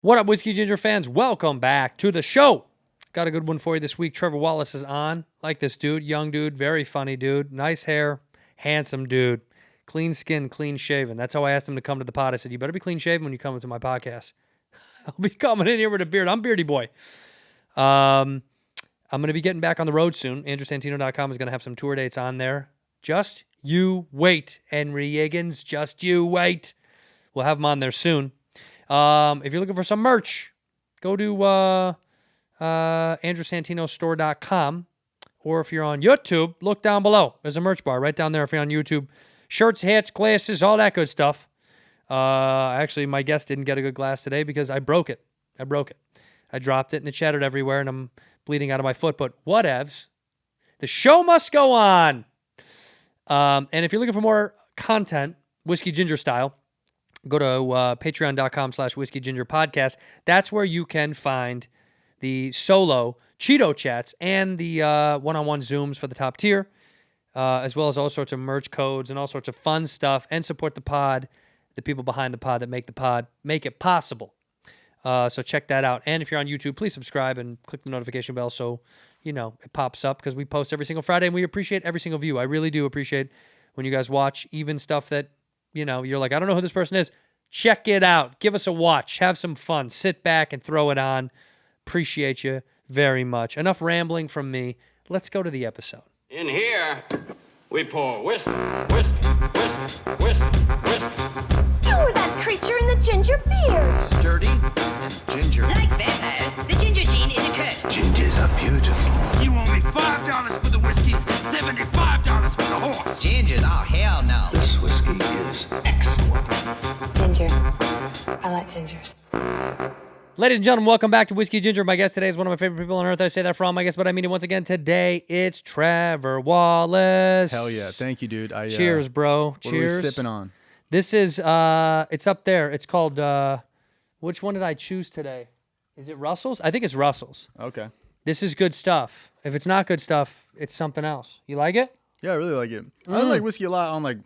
What up, Whiskey Ginger fans? Welcome back to the show. Got a good one for you this week. Trevor Wallace is on. Like this dude, young dude, very funny dude, nice hair, handsome dude, clean skin, clean shaven. That's how I asked him to come to the pod. I said, you better be clean shaven when you come to my podcast. I'll be coming in here with a beard. I'm Beardy Boy. I'm going to be getting back on the road soon. AndrewSantino.com is going to have some tour dates on there. Just you wait, Henry Higgins. Just you wait. We'll have them on there soon. If you're looking for some merch, go to AndrewSantinoStore.com, or if you're on YouTube, look down below. There's a merch bar right down there if you're on YouTube. Shirts, hats, glasses, all that good stuff. Actually, my guest didn't get a good glass today because I broke it. I dropped it, and it shattered everywhere, and I'm bleeding out of my foot, but whatevs. The show must go on. And if you're looking for more content, Whiskey Ginger style, go to patreon.com/Whiskey Ginger Podcast. That's where you can find the solo Cheeto chats and the one-on-one Zooms for the top tier, as well as all sorts of merch codes and all sorts of fun stuff, and support the pod, the people behind the pod that make the pod, make it possible. So check that out. And if you're on YouTube, please subscribe and click the notification bell so, you know, it pops up, because we post every single Friday, and we appreciate every single view. I really do appreciate when you guys watch, even stuff that, you know, you're like, I don't know who this person is. Check it out. Give us a watch. Have some fun. Sit back and throw it on. Appreciate you very much. Enough rambling from me. Let's go to the episode. In here, we pour whiskey, whiskey, whiskey, whiskey, whiskey. You were that creature in the ginger beard. Sturdy and ginger. Like vampires, the ginger gene is a curse. Gingers are beautiful. You owe me $5 for the whiskey and $75 for the horse. Gingers? Oh, hell no. This whiskey is excellent. Ginger. I like gingers. Ladies and gentlemen, welcome back to Whiskey Ginger. My guest today is one of my favorite people on earth. I say that for all my guests, but I mean it once again today. It's Trevor Wallace. Hell yeah. Thank you, dude. Cheers, bro. What Cheers. are we sipping on? This is, it's up there. It's called, which one did I choose today? Is it Russell's? I think it's Russell's. Okay. This is good stuff. If it's not good stuff, it's something else. You like it? Yeah, I really like it. I like whiskey a lot on like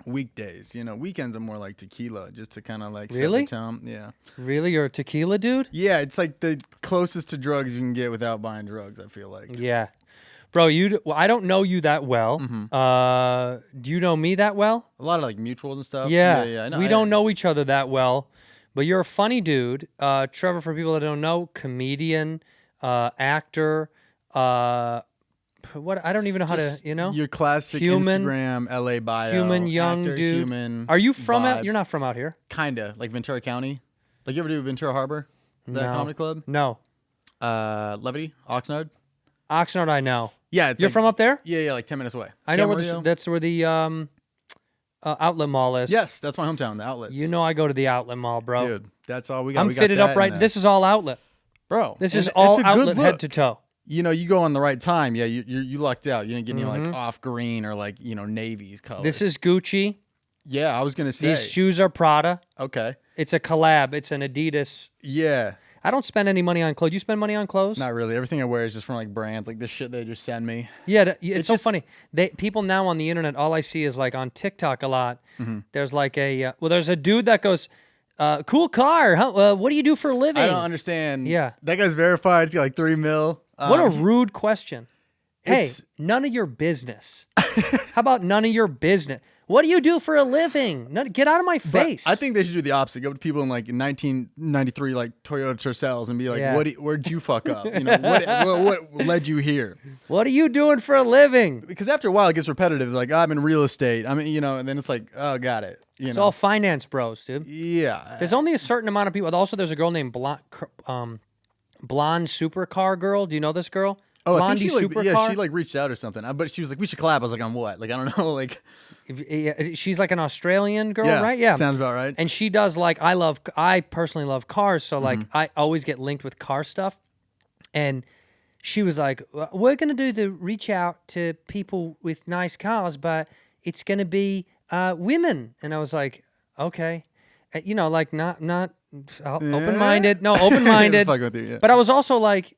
weekdays. You know, weekends are more like tequila, just to kind of like Really? set the tone. Yeah. Really? You're a tequila dude? Yeah, it's like the closest to drugs you can get without buying drugs, I feel like. Yeah. Bro, I don't know you that well. Do you know me that well? A lot of like mutuals and stuff. Yeah. I know. We don't know each other that well, but you're a funny dude. Trevor, for people that don't know, comedian, actor, what I don't even know how to, you know? Your classic Human- Instagram LA bio. Human young actor, dude. Human. Are you from out? vibes. You're not from out here. Kinda like Ventura County. Like you ever do Ventura Harbor? That No. comedy club? No. Levity, Oxnard. Oxnard, I know. Yeah, it's You're like- from up there? Yeah, like 10 minutes away. I know where Camarillo? that's where the outlet mall is. Yes, that's my hometown. The outlets. You know I go to the outlet mall, bro. Dude, that's all we got. I'm We got fitted that up and right. that. This is all outlet. Bro. This and is it's all a good outlet head look. to toe. You know, you go on the right time. Yeah, you lucked out. You didn't get any Mm-hmm. like off green or like navy's colors. This is Gucci. Yeah, I was gonna say. These shoes are Prada. Okay. It's a collab. It's an Adidas. Yeah. I don't spend any money on clothes. You spend money on clothes? Not really. Everything I wear is just from like brands, like this shit they just send me. Yeah, it's so just- funny. People now on the internet, all I see is like on TikTok a lot. Mm-hmm. There's like there's a dude that goes, cool car. Huh? What do you do for a living? I don't understand. Yeah. That guy's verified. He's got like 3 mil. What a rude question. Hey, it's- none of your business. How about none of your business? What do you do for a living? Get out of my But face. I think they should do the opposite. Go to people in like 1993, like Toyota Tercels, and be like, Yeah. "Where'd you fuck up? What led you here?" What are you doing for a living? Because after a while, it gets repetitive. It's like, I'm in real estate. I mean, and then it's like, oh, got it. It's all finance bros, dude. Yeah. There's only a certain amount of people. Also, there's a girl named Blonde Supercar Girl. Do you know this girl? Oh, I Blondie think she Supercar. she like reached out or something. But she was like, we should collab. I was like, on what? Like, I don't know. Like, She's like an Australian girl, yeah, right? Yeah. sounds about right. And she does like I personally love cars, so like Mm-hmm. I always get linked with car stuff. And she was like, we're gonna do the reach out to people with nice cars, but it's gonna be women. And I was like, okay, like not open-minded. No, open-minded. Fuck with you, yeah. But I was also like,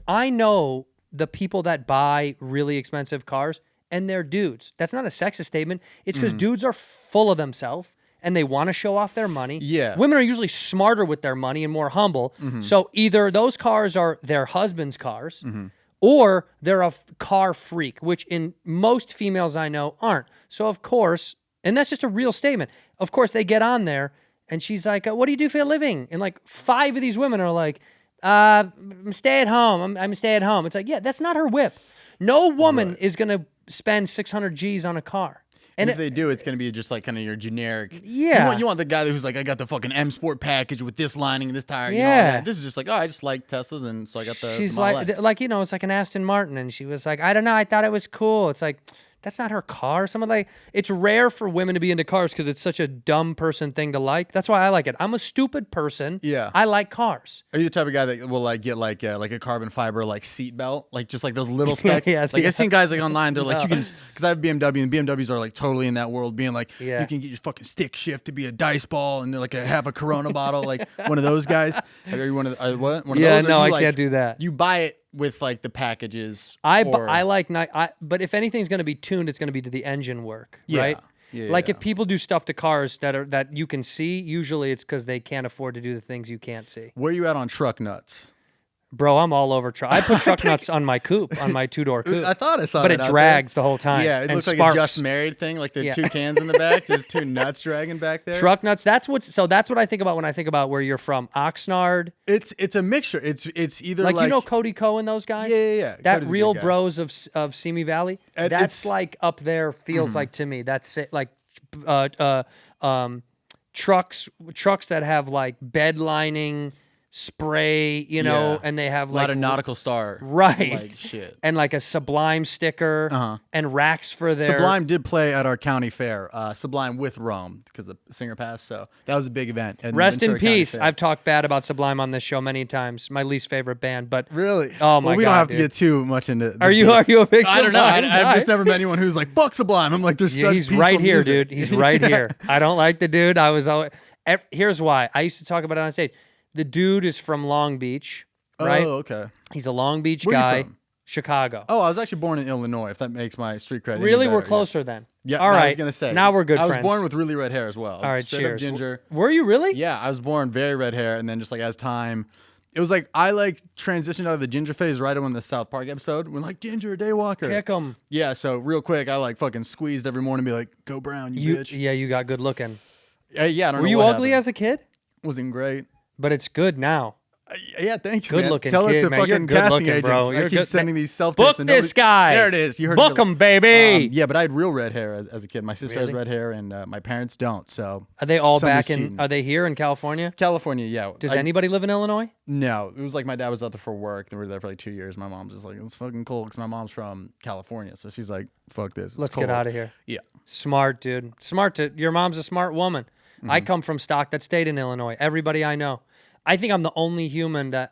I know the people that buy really expensive cars, and they're dudes. That's not a sexist statement. It's because dudes are full of themselves and they want to show off their money. Yeah. Women are usually smarter with their money and more humble. So either those cars are their husband's cars, or they're a car freak, which in most females I know aren't. So of course, and that's just a real statement. Of course, they get on there, and she's like, "What do you do for a living?" And like 5 of these women are like, "Stay at home. I'm stay at home." It's like, yeah, that's not her whip. No woman is gonna spend 600 G's on a car. And if they do, it's going to be just like kind of your generic. Yeah. You want the guy who's like, I got the fucking M Sport package with this lining and this tire. You know, Yeah. all that. This is just like, oh, I just like Teslas, and so I got the. She's Model like, X. it's like an Aston Martin, and she was like, I don't know, I thought it was cool. It's like, that's not her car. It's rare for women to be into cars because it's such a dumb person thing to like. That's why I like it. I'm a stupid person. Yeah. I like cars. Are you the type of guy that will like get like a carbon fiber like seat belt, like just like those little specs? Like I've seen guys like online. They're like, you can, because I have BMW, and BMWs are like totally in that world, being like, you can get your fucking stick shift to be a dice ball, and they're like have a Corona bottle, like one of those guys. Like, are you one of what? One of Yeah, those? Or no, you, I can't do that. You buy it with like the packages. But if anything's going to be tuned, it's going to be to the engine work, right? Yeah, like yeah. if people do stuff to cars that you can see, usually it's because they can't afford to do the things you can't see. Where you at on truck nuts? Bro, I'm all over truck. I put truck nuts on my coupe, on my 2-door coupe. I thought I saw but that it out drags the whole time. Yeah, it and looks like sparks. a just married thing, like the 2 cans in the back, just 2 nuts dragging back there. Truck nuts. That's what I think about when I think about where you're from. Oxnard. It's a mixture. It's either Like you know Cody Ko and those guys. Yeah. That Cody's a Real good guy. Bros of Simi Valley. That's it's- like up there. Feels like to me. That's it. Like trucks that have like bed lining spray, you know, Yeah. and they have a like lot of nautical star, right, like shit. and like a Sublime sticker and racks for their Sublime did play at our county fair. Sublime with Rome because the singer passed, so that was a big event. at Rest in Ventura County peace. Fair. I've talked bad about Sublime on this show many times. My least favorite band, but Really? Oh my well, we God, don't have dude. to get too much into. the Are you a big I don't know. Sublime I've guy? just never met anyone who's like fuck Sublime. I'm like, there's Yeah, such he's peaceful right here, music. dude. He's right here. I don't like the dude. I was always. Here's why. I used to talk about it on stage. The dude is from Long Beach, right? Oh, okay. He's a Long Beach Where you guy. from? Chicago. Oh, I was actually born in Illinois. If that makes my street credit. any Really? better, We're closer then. Yeah. All I right. was gonna say. Now we're good I friends. was born with really red hair as well. All right. Straight up Cheers. ginger. Were you really? Yeah, I was born very red hair, and then just like as time, it was like I like transitioned out of the ginger phase right when the South Park episode when like ginger daywalker. Kick 'em. Yeah, so real quick, I like fucking squeezed every morning, and be like, "Go brown, you bitch." Yeah, you got good looking. Yeah, I don't Were know you what ugly happened. as a kid? Wasn't great. But it's good now. Yeah, thank you. Good man. looking Tell kid, it to man. You're fucking good casting looking, agents. bro. I You're keep good- sending these self Book tips. and this nobody- guy. There it is. You heard Book it. him, baby. Yeah, but I had real red hair as a kid. My sister Really? has red hair, and my parents don't. So Are they all Someone's back in? cheating. Are they here in California? California, yeah. Does anybody live in Illinois? No, it was like my dad was out there for work. They were there for like 2 years. My mom's just like, it's fucking cool because my mom's from California. So she's like, fuck this. It's Let's get cold. out of here. Yeah. Smart, dude. Your mom's a smart woman. I Mm-hmm. come from stock that stayed in Illinois. Everybody I know. I think I'm the only human that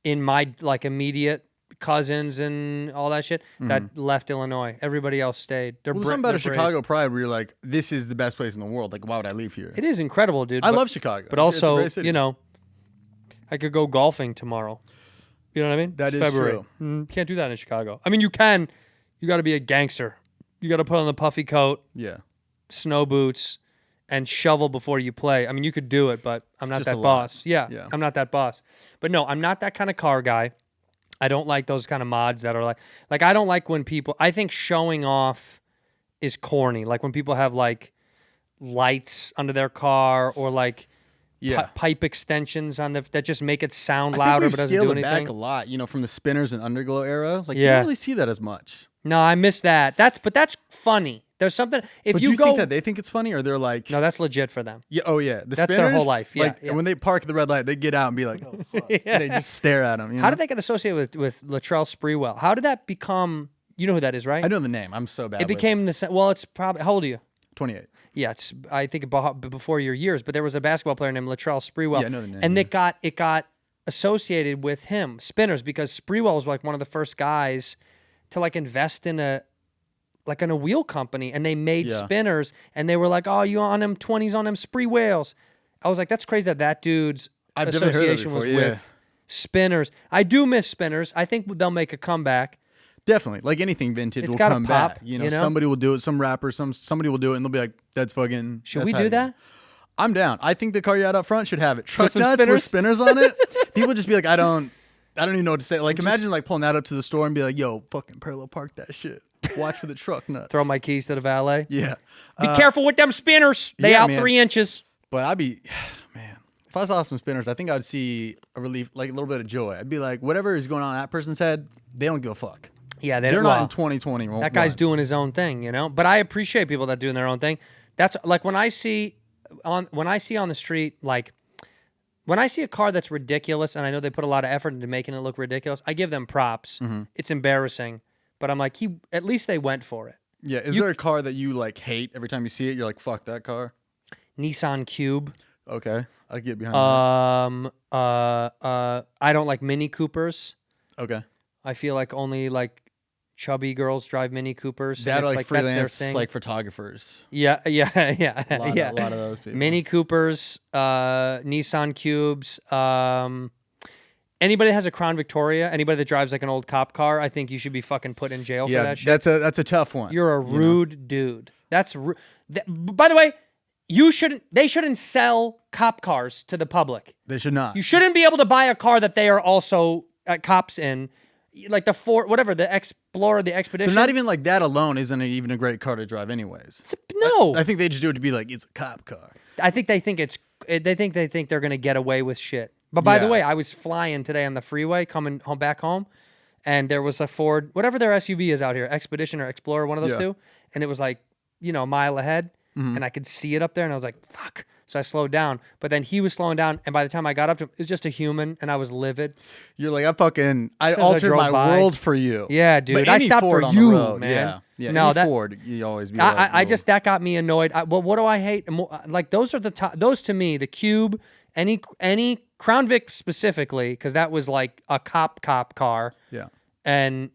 in my like immediate cousins and all that shit that left Illinois. Everybody else stayed. They're Well, bra- something about they're a brave. Chicago pride where you're like, this is the best place in the world. Like, why would I leave here? It is incredible, dude. I but- love Chicago. But It's a also, great city. you know, I could go golfing tomorrow. You know what I mean? That It's is February. true. Can't do that in Chicago. I mean, you can. You got to be a gangster. You got to put on the puffy coat, Yeah. snow boots, and shovel before you play. I mean, you could do it, but I'm not just that a lot. boss. Yeah, Yeah. I'm not that boss. But no, I'm not that kind of car guy. I don't like those kind of mods that are like I don't like when people. I think showing off is corny. Like when people have like lights under their car or like Yeah. pipe extensions on that just make it sound I louder think but we've doesn't do scaled it anything. back a lot, you know, from the spinners and underglow era. Like, you Yeah. don't really see that as much. No, I miss that. That's funny. There's something if But you do you go. think that they think it's funny, or they're like, No, that's legit for them. yeah, oh yeah, the That's their whole spinners, life, yeah, like yeah. when they park at the red light, they get out and be like, oh fuck, and they just stare at them. You know? How did that get associated with Latrell Sprewell? How did that become? You know who that is, right? I know the name. I'm so bad. It became well. It's probably how old are you? 28. Yeah, it's I think before your years. But there was a basketball player named Latrell Sprewell. Yeah, I know the name, And yeah. it got associated with him, spinners, because Sprewell was like one of the first guys to like invest in a wheel company, and they made Yeah. spinners, and they were like, "Oh, you on them 20s on them spree whales?" I was like, "That's crazy that dude's I've definitely heard that association was before, yeah. with spinners." I do miss spinners. I think they'll make a comeback. Definitely, like anything vintage It's will gotta come pop, back. you know? Somebody will do it. Some rapper, somebody will do it, and they'll be like, "That's fucking." Should that's we tight do again." that? I'm down. I think the car you had up front should have it. Truck some nuts with spinners? spinners on it. People just be like, I don't even know what to say. Like, imagine like pulling that up to the store and be like, "Yo, fucking parallel park that shit. Watch for the truck nuts." Throw my keys to the valet. Yeah. Be careful with them spinners. They yeah, out man. 3 inches. But I'd be, man, if I saw some spinners, I think I'd see a relief, like a little bit of joy. I'd be like, whatever is going on in that person's head, they don't give a fuck. Yeah, They're not in 2020. That guy's doing his own thing, you know. But I appreciate people that doing their own thing. That's like when I see on the street, like when I see a car that's ridiculous, and I know they put a lot of effort into making it look ridiculous, I give them props. It's embarrassing, but I'm like, at least they went for it. Yeah. Is there a car that you like hate every time you see it? You're like, fuck that car. Nissan Cube. Okay, I get behind I don't like Mini Coopers. that. Okay. I feel like only like chubby girls drive Mini Coopers. That and are it's like that's their freelance, thing. like photographers. Yeah. A lot Yeah. of those people. Mini Coopers, Nissan Cubes. Anybody that has a Crown Victoria, anybody that drives like an old cop car, I think you should be fucking put in jail for Yeah, that shit. that's a tough one. You're a rude dude. That's by the way, they shouldn't sell cop cars to the public. They should not. You shouldn't be able to buy a car that they are also cops in, like the Ford, whatever, the Explorer, the Expedition. They're not even like that alone. Isn't it even a great car to drive, anyways? No, I think they just do it to be like it's a cop car. I think they think they're gonna get away with shit. But by the Yeah. way, I was flying today on the freeway coming home back home, and there was a Ford, whatever their SUV is out here, Expedition or Explorer, one of those Yeah. two, and it was like, a mile ahead, and I could see it up there, and I was like, fuck. So I slowed down, but then he was slowing down, and by the time I got up to him, it was just a human, and I was livid. You're like, I Says I altered drove my by. world for you. Yeah, dude. But I any stopped Ford for on the you, road, man. Yeah. No, any Ford, you always be like, I just that got me annoyed. Well, what do I hate? Like those are the top. Those to me, the Cube, any Crown Vic specifically, because that was like a cop car. Yeah. And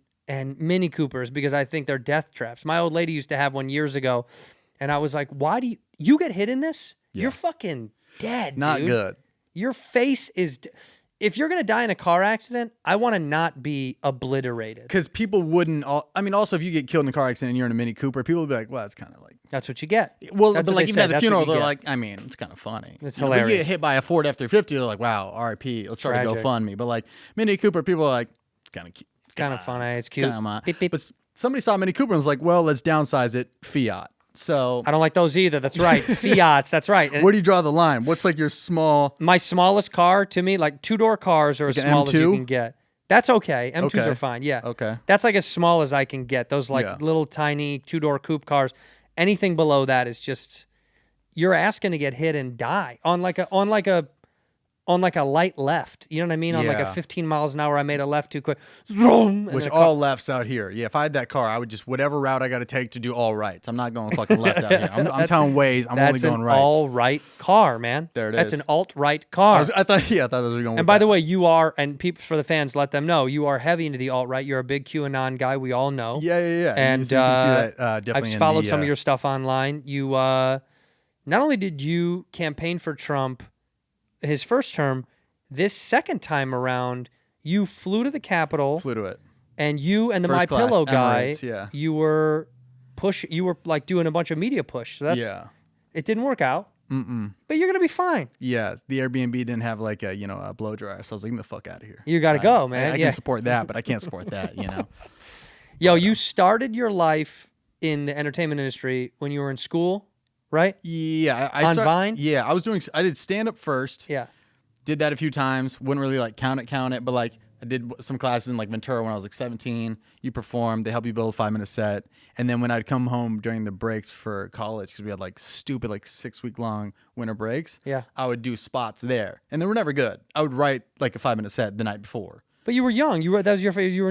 Mini Coopers, because I think they're death traps. My old lady used to have one years ago, and I was like, why do you get hit in this? Yeah. You're fucking dead. Not dude. good. Your face is. If you're gonna die in a car accident, I want to not be obliterated. Because people wouldn't. Also, if you get killed in a car accident and you're in a Mini Cooper, people would be like, well, that's kind of like. That's what you get. Well, That's but what like they even said. at the That's funeral, what you they're get. like, I mean, it's kind of funny. It's When you hilarious. get hit by a Ford F-350, they're like, wow, RIP. Let's start a Tragic. GoFundMe. But like Mini Cooper, people are like, it's kind of cute. Kind of funny. It's cute. Beep, beep. But somebody saw Mini Cooper and was like, well, let's downsize it, Fiat. So I don't like those either. That's right. Fiats. That's right. And where do you draw the line? What's like your small? my smallest car to me, like 2-door cars are as an small as you M2? can get. That's okay. M2s Okay. are fine. Yeah. Okay. That's like as small as I can get. Those like Yeah. little tiny 2-door coupe cars. Anything below that is just you're asking to get hit and die on like a light left. You know what I mean? On like a Yeah. 15 miles an hour, I made a left too quick. Vroom, and Which then all lefts out here. Yeah, if I had that car, I would just whatever route I got to take to do all rights. I'm not going fucking left out here. I'm telling ways. I'm only that's going an right. all right car, man. There it That's is. an alt right car. I thought those were going. And by the way, you are, and people for the fans, let them know you are heavy into the alt right. You're a big QAnon guy. We all know. yeah. And so you can see that definitely. I've in followed the, some of your stuff online. You not only did you campaign for Trump his first term, this second time around, you flew to the Capitol. flew to it. And you and the First My class, Pillow guy, Emirates, yeah. you were like doing a bunch of media push. So it didn't work out. But you're gonna be fine. Yeah, the Airbnb didn't have like a blow dryer, so I was like, get the fuck out of here. You gotta go, man. I Yeah. can support that, but I can't support that. Yo, you started your life in the entertainment industry when you were in school, right? Yeah, On Vine? Yeah, I did stand up first. Yeah. Did that a few times. Wouldn't really like count it, but like I did some classes in like VINCERO when I was like 17. You perform, they help you build a 5-minute set. And then when I'd come home during the breaks for college, because we had like stupid like 6-week long winter breaks, Yeah. I would do spots there. And they were never good. I would write like a 5-minute set the night before. But you were young. You were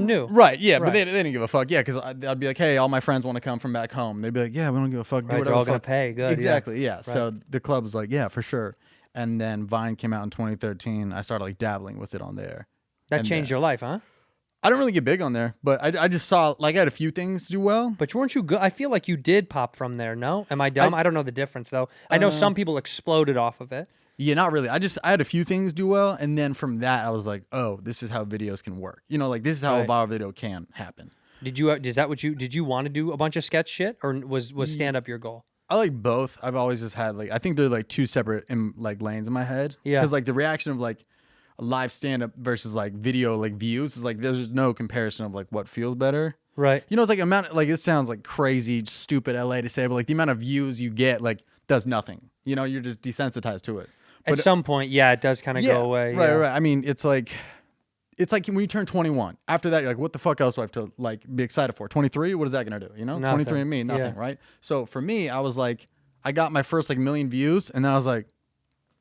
new. Right, yeah, but Right. they didn't give a fuck. Yeah, because I'd be like, hey, all my friends want to come from back home. They'd be like, yeah, we don't give a fuck. Do Right, whatever they're all the gonna fuck. pay. Good, yeah. Exactly, yeah. So the club was like, yeah, for sure. And then Vine came out in 2013. I started like dabbling with it on there. That And changed then- your life, huh? I don't really get big on there, but I just saw like I had a few things do well. But weren't you good? I feel like you did pop from there. No, am I dumb? I don't know the difference though. I know some people exploded off of it. Yeah, not really. I had a few things do well, and then from that I was like, oh, this is how videos can work. Like this is how Right. a viral video can happen. Did you want to do a bunch of sketch shit, or was stand up your goal? I like both. I've always just had I think they're like two separate like lanes in my head. Yeah. Because like the reaction of like a live stand up versus like video like views is like there's no comparison of like what feels better. Right. You know, it's like amount like it sounds like crazy, stupid LA to say, but like the amount of views you get like does nothing. You know, you're just desensitized to it. At some point, yeah, it does kind of go away. Right, yeah. right. I mean, it's like when you turn 21. After that, you're like, what the fuck else do I have to like be excited for? 23? What is that gonna do? You know, Nothing. 23 and me, nothing, Yeah. right? So for me, I was like, I got my first like million views, and then I was like,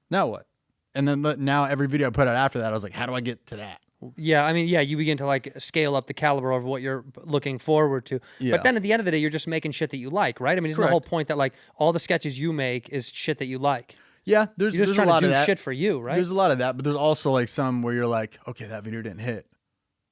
now what? And then now every video I put out after that, I was like, how do I get to that? Yeah, I mean, yeah, you begin to like scale up the caliber of what you're looking forward to. Yeah. But then at the end of the day, you're just making shit that you like, right? I mean, isn't the whole point that like all the sketches you make is shit that you like? Yeah, there's You're just a trying lot to of do that. shit for you, right? There's a lot of that, but there's also like some where you're like, okay, that video didn't hit.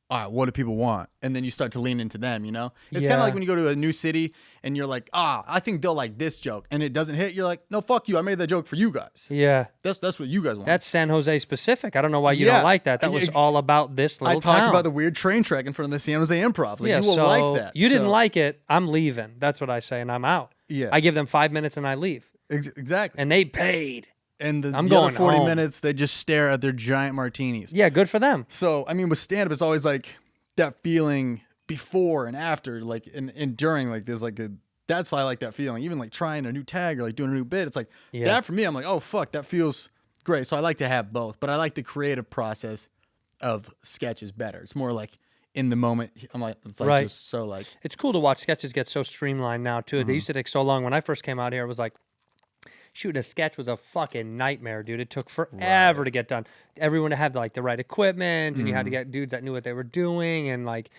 All right, what do people want? And then you start to lean into them, you know? It's kind of Yeah. like when you go to a new city and you're like, I think they'll like this joke. And it doesn't hit. You're like, no, fuck you. I made that joke for you guys. Yeah. That's what you guys want. That's San Jose specific. I don't know why you Yeah. don't like that. That Yeah, was all about this little I talked town. about the weird train track in front of the San Jose Improv. Like, yeah, you will so like that. you didn't So- like it. I'm leaving. That's what I say, and I'm out. Yeah. I give them 5 minutes and I leave. Exactly. And they paid. And the I'm other going 40 home. minutes, they just stare at their giant martinis. Yeah, good for them. So, I mean, with stand-up, it's always like that feeling before and after, like, and during, like, there's like that's why I like that feeling. Even like trying a new tag or like doing a new bit, it's like, that for me, I'm like, oh, fuck, that feels great. So I like to have both, but I like the creative process of sketches better. It's more like in the moment. I'm like, it's like just so like. It's cool to watch sketches get so streamlined now, too. They used to take so long. When I first came out here, it was like, shooting a sketch was a fucking nightmare, dude. It took forever to get done. Everyone had like the right equipment, and you had to get dudes that knew what they were doing, and like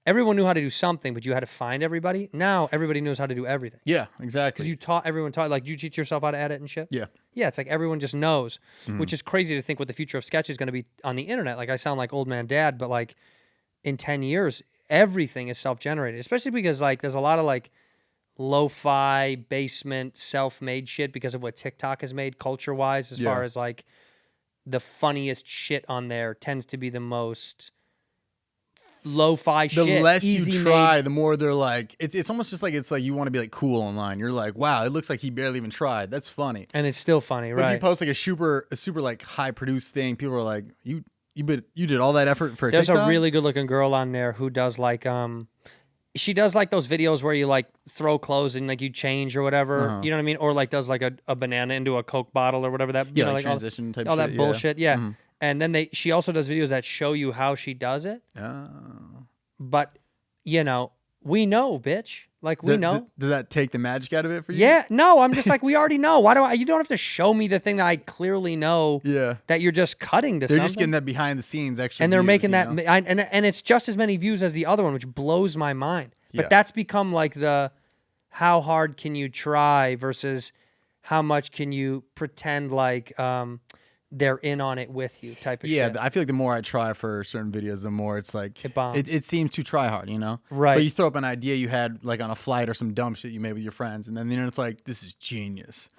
everyone knew how to do something, but you had to find everybody. Now everybody knows how to do everything. Yeah, exactly. Because everyone taught, like, you teach yourself how to edit and shit? Yeah. Yeah, it's like everyone just knows, which is crazy to think what the future of sketch is going to be on the internet. Like, I sound like old man dad, but like in 10 years, everything is self-generated, especially because like there's a lot of like lo-fi basement self-made shit because of what TikTok has made culture-wise, as far as like the funniest shit on there tends to be the most lo-fi the shit. less easy you try, made. the more they're like, it's almost just like, it's like you want to be like cool online. You're like, wow, it looks like he barely even tried. That's funny. And it's still funny, But right? if you post like a super like high produced thing, people are like, you did all that effort for a There's TikTok? a really good looking girl on there who does like she does like those videos where you like throw clothes and like you change or whatever, you know what I mean? Or like does like a banana into a Coke bottle or whatever that, you know, like like transition type all shit, that bullshit. Yeah. And then she also does videos that show you how she does it. Oh. But you know, we know, bitch. Like we know. Does that take the magic out of it for you? Yeah, no, I'm just like, we already know. Why you don't have to show me the thing that I clearly know that you're just cutting to They're something. just getting that behind the scenes extra and they're views, making you that, know? and it's just as many views as the other one, which blows my mind. But Yeah. that's become like the how hard can you try versus how much can you pretend like they're in on it with you type of shit. Yeah, I feel like the more I try for certain videos, the more it's like It bombs. it seems too try hard, you know? Right. But you throw up an idea you had like on a flight or some dumb shit you made with your friends, and then the internet's like, this is genius.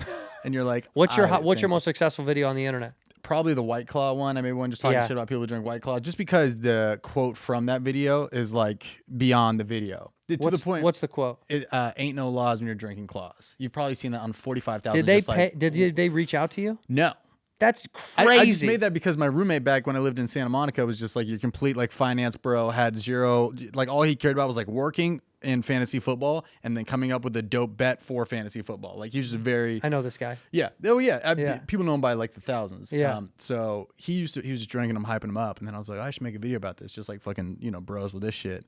And you're like, What's your I think- most successful video on the internet? Probably the White Claw one. I made one just talking Yeah. shit about people who drink White Claw, just because the quote from that video is like beyond the video. To the point. What's the quote? It ain't no laws when you're drinking claws. You've probably seen that on 45,000. Did they just pay? like, Did they reach out to you? No. That's crazy. I just made that because my roommate back when I lived in Santa Monica was just like your complete like finance bro, had zero, like all he cared about was like working in fantasy football and then coming up with a dope bet for fantasy football. Like he was just very, I know this guy. yeah. Oh yeah. Yeah. People know him by like the thousands. Yeah. So he was just drinking them, hyping them up. And then I was like, I should make a video about this. Just like fucking, bros with this shit.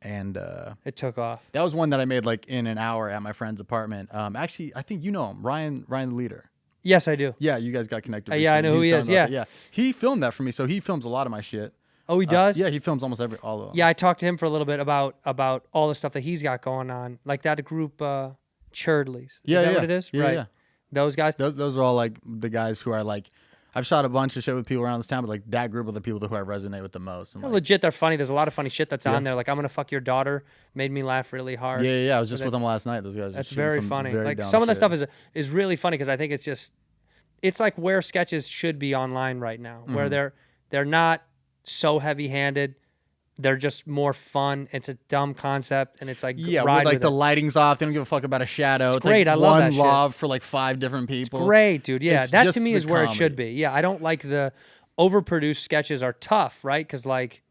And It took off. that was one that I made like in an hour at my friend's apartment. Actually, I think you know him, Ryan the leader. Yes, I do. Yeah, you guys got connected. Yeah, I recently. know who was he talking is, about yeah. that. He filmed that for me, so he films a lot of my shit. Oh, he does? Yeah, he films almost all of them. Yeah, I talked to him for a little bit about all the stuff that he's got going on, like that group, Churdleys. Yeah, is that yeah. what it is? Yeah, right. yeah. Those guys. Those are all like the guys who are like, I've shot a bunch of shit with people around this town, but like that group of the people who I resonate with the most. And, like, Legit, they're funny. There's a lot of funny shit that's on there. Like, I'm gonna fuck your daughter made me laugh really hard. yeah. I was just with them last night. Those guys. That's just shooting very some funny. very Like down some of the shit. stuff is really funny because I think it's like where sketches should be online right now, where they're not so heavy-handed. They're just more fun. It's a dumb concept, and it's like Yeah, ride with like with the it. lighting's off. They don't give a fuck about a shadow. It's great. Like I love that one shit. lob for like 5 different people. Great, dude. Yeah, It's that just to me the is where it should comedy. be. Yeah, I don't like the overproduced sketches are tough, right? Because like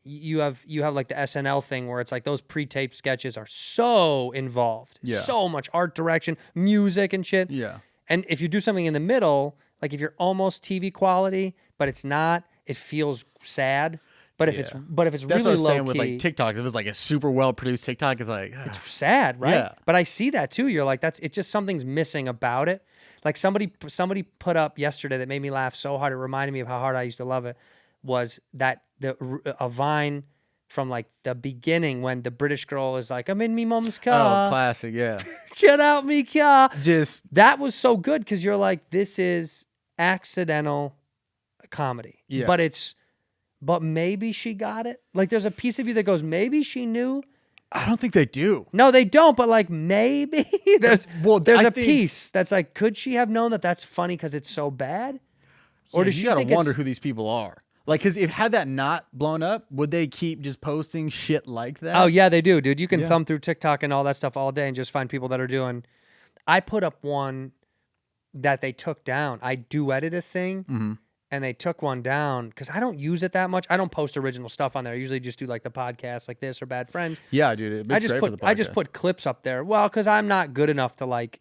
you have like the SNL thing where it's like those pre-taped sketches are so involved, Yeah. so much art direction, music and shit. Yeah. And if you do something in the middle, like if you're almost TV quality, but it's not, it feels sad. But if it's Yeah. really That's what I was low saying key, with like TikTok. If it was like a super well produced TikTok, it's like it's sad, right? Yeah. But I see that too. You're like, it's just something's missing about it. Like somebody put up yesterday that made me laugh so hard. It reminded me of how hard I used to love it. Was that a Vine from like the beginning when the British girl is like, I'm in me mom's car. oh, classic, yeah. Get out me car. Just That was so good because you're like, this is accidental comedy. Yeah. But maybe she got it. Like there's a piece of you that goes, maybe she knew. I don't think they do. No, they don't. But like maybe there's I a think- piece that's like, could she have known that that's funny because it's so bad? Or Yeah, does you she gotta think wonder it's, who these people are? Like, because if had that not blown up, would they keep just posting shit like that? Oh yeah, they do, dude. You can Yeah. thumb through TikTok and all that stuff all day and just find people that are doing. I put up one that they took down. I duetted a thing. Mm-hmm. And they took one down because I don't use it that much. I don't post original stuff on there. I usually just do like the podcasts like this or Bad Friends. Yeah, dude. It's great for the podcast. I just put clips up there. Well, because I'm not good enough to like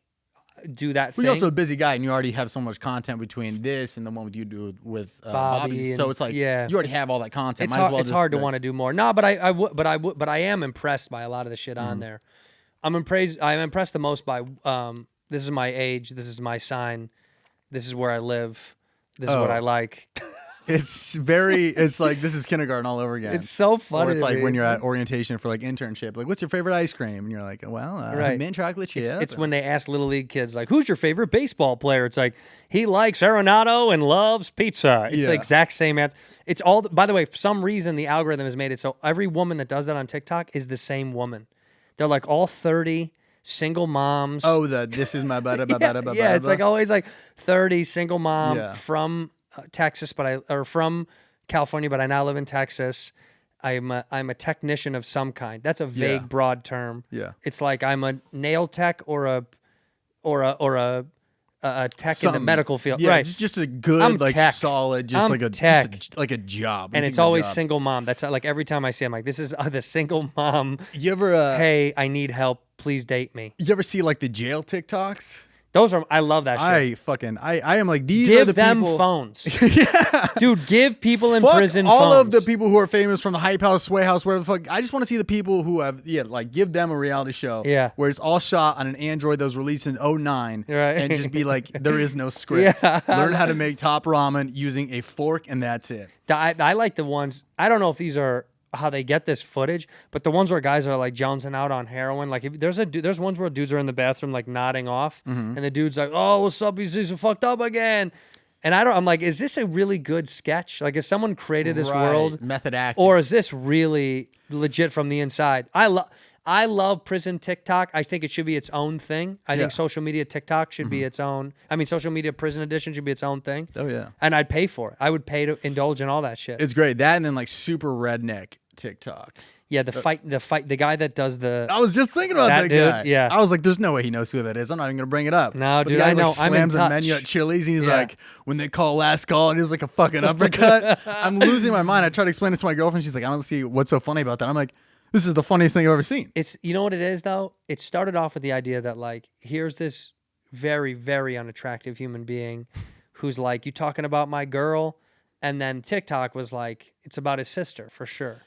do that Well, thing. you're also a busy guy, and you already have so much content between this and the one you do with Bobby. So and- it's like, yeah, you already have all that content. It's Might hard, as well it's just, hard to like- want to do more. No, but I am impressed by a lot of the shit on there. I'm impressed the most by this is my age. This is my sign. This is where I live. This is what Oh. I like. It's very. It's like this is kindergarten all over again. It's so funny. Or it's to like me. when you're at orientation for like internship. Like, what's your favorite ice cream? And you're like, well, Right. mint chocolate chip. It's when they ask little league kids like, "Who's your favorite baseball player?" It's like he likes Arenado and loves pizza. It's the Yeah. exact same answer. It's all. By the way, for some reason the algorithm has made it so every woman that does that on TikTok is the same woman. They're like all 30 single moms. Oh, this is my butter. Yeah, it's like always like 30 single mom Yeah. from Texas, or from California, but I now live in Texas. I'm a technician of some kind. That's a vague, Yeah. broad term. Yeah. It's like I'm a nail tech or a tech in the Something. medical field. Yeah, Right. just a good, I'm like tech. solid, just I'm like a tech. just like a job. And You it's think of a always job. single mom. That's like every time I see, I'm like, this is the single mom. You ever Hey, I need help. Please date me. you ever see like the jail TikToks? I love that shit. I am like these are the Give them people. phones. Dude, give people in Fuck prison all phones. of the people who are famous from the Hype House, Sway House, whatever the fuck. I just want to see the people who have like give them a reality show. Yeah. Where it's all shot on an Android that was released in 09. Right. And just be like, there is no script. Yeah. Learn how to make top ramen using a fork and that's it. I like the ones, I don't know if these are how they get this footage, but the ones where guys are like jonesing out on heroin. Like if there's ones where dudes are in the bathroom like nodding off, and the dude's like, "Oh, what's up? He's fucked up again." And I'm like, is this a really good sketch? Like, has someone created this Right. world, Method acting. or is this really legit from the inside? I love prison TikTok. I think it should be its own thing. I think Yeah. social media TikTok should be its own. I mean, social media prison edition should be its own thing. Oh, yeah. And I'd pay for it. I would pay to indulge in all that shit. It's great. That and then like super redneck TikTok. Yeah, the guy that does the. I was just thinking about That that, dude? guy. Yeah. I was like, there's no way he knows who that is. I'm not even going to bring it up. No, But dude, the guy I know. Like, I'm in slams a touch. menu at Chili's and he's Yeah. like, when they call last call, and he was like a fucking uppercut. I'm losing my mind. I try to explain it to my girlfriend. She's like, I don't see what's so funny about that. I'm like, this is the funniest thing I've ever seen. It's, you know what it is though? It started off with the idea that like, here's this very, very unattractive human being who's like, you talking about my girl? And then TikTok was like, it's about his sister for sure.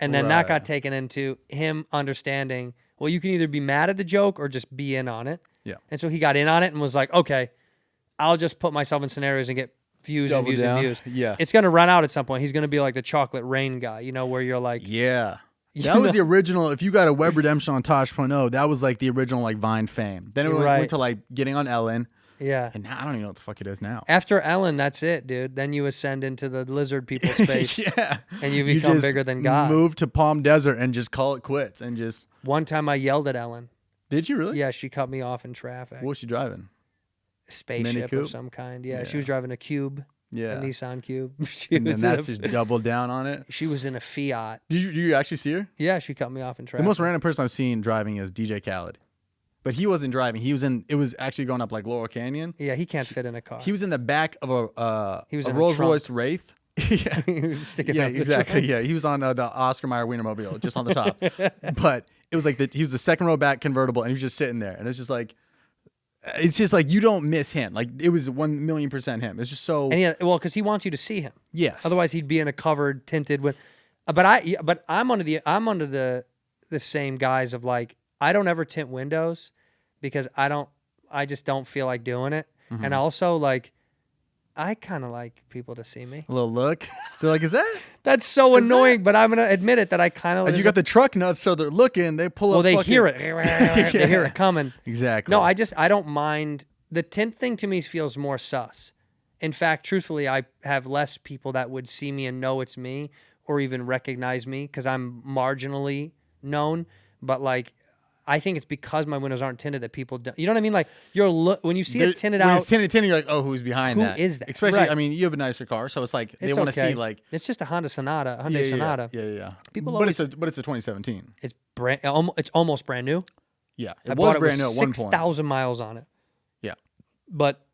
And then that Right. got taken into him understanding, well, you can either be mad at the joke or just be in on it. Yeah. And so he got in on it and was like, okay, I'll just put myself in scenarios and get views Double and views down. and views. Yeah. It's going to run out at some point. He's going to be like the chocolate rain guy, you know, where you're like, Yeah. You That was know- the original. If you got a web redemption on Tosh.0, that was like the original like Vine fame. Then it Right. went to like getting on Ellen. yeah. And now I don't even know what the fuck it is now. After Ellen, that's it, dude. Then you ascend into the lizard people space. Yeah. And you become just bigger than God. Move to Palm Desert and just call it quits and just. One time I yelled at Ellen. Did you really? Yeah, she cut me off in traffic. What was she driving? Spaceship Coupe? of some kind. Yeah, she Yeah. was driving a Cube. Yeah. A Nissan Cube. She And then was in that's just doubled down on it. She was in a Fiat. Did you actually see her? Yeah, she cut me off in traffic. The most random person I've seen driving is DJ Khaled. But he wasn't driving. It was actually going up like Laurel Canyon. Yeah, he can't fit in a car. He was in the back of a He was in a Rolls trunk. Royce Wraith. Yeah, He was sticking yeah, out the exactly. trunk. Yeah, he was on the Oscar Mayer Wienermobile, just on the top. But it was like he was the second row back convertible, and he was just sitting there, and it's just like you don't miss him. Like it was 1,000,000% him. It's just so. And because he wants you to see him. Yes. Otherwise, he'd be in a covered, tinted. But I'm under the same guise of like I don't ever tint windows because I just don't feel like doing it, and also like. I kind of like people to see me. A little look. They're like, is that? That's so annoying, but I'm gonna admit it that I kind of. And you got the truck nuts, so they're looking. They pull up. Well, they fucking- hear it. They hear it coming. Exactly. No, I don't mind. The tint thing to me feels more sus. In fact, truthfully, I have less people that would see me and know it's me or even recognize me because I'm marginally known. But like, I think it's because my windows aren't tinted that people don't. You know what I mean? Like when you see it tinted when out. it's tinted, you're like, oh, who's behind Who that? is that? Especially, Right. I mean, you have a nicer car, so it's like they It's want to okay. see like. It's just a Hyundai Sonata. Yeah. People but always- it's a 2017. It's it's almost brand new. Yeah, I it bought was it brand with new at one point. 6,000 miles on it. Yeah. But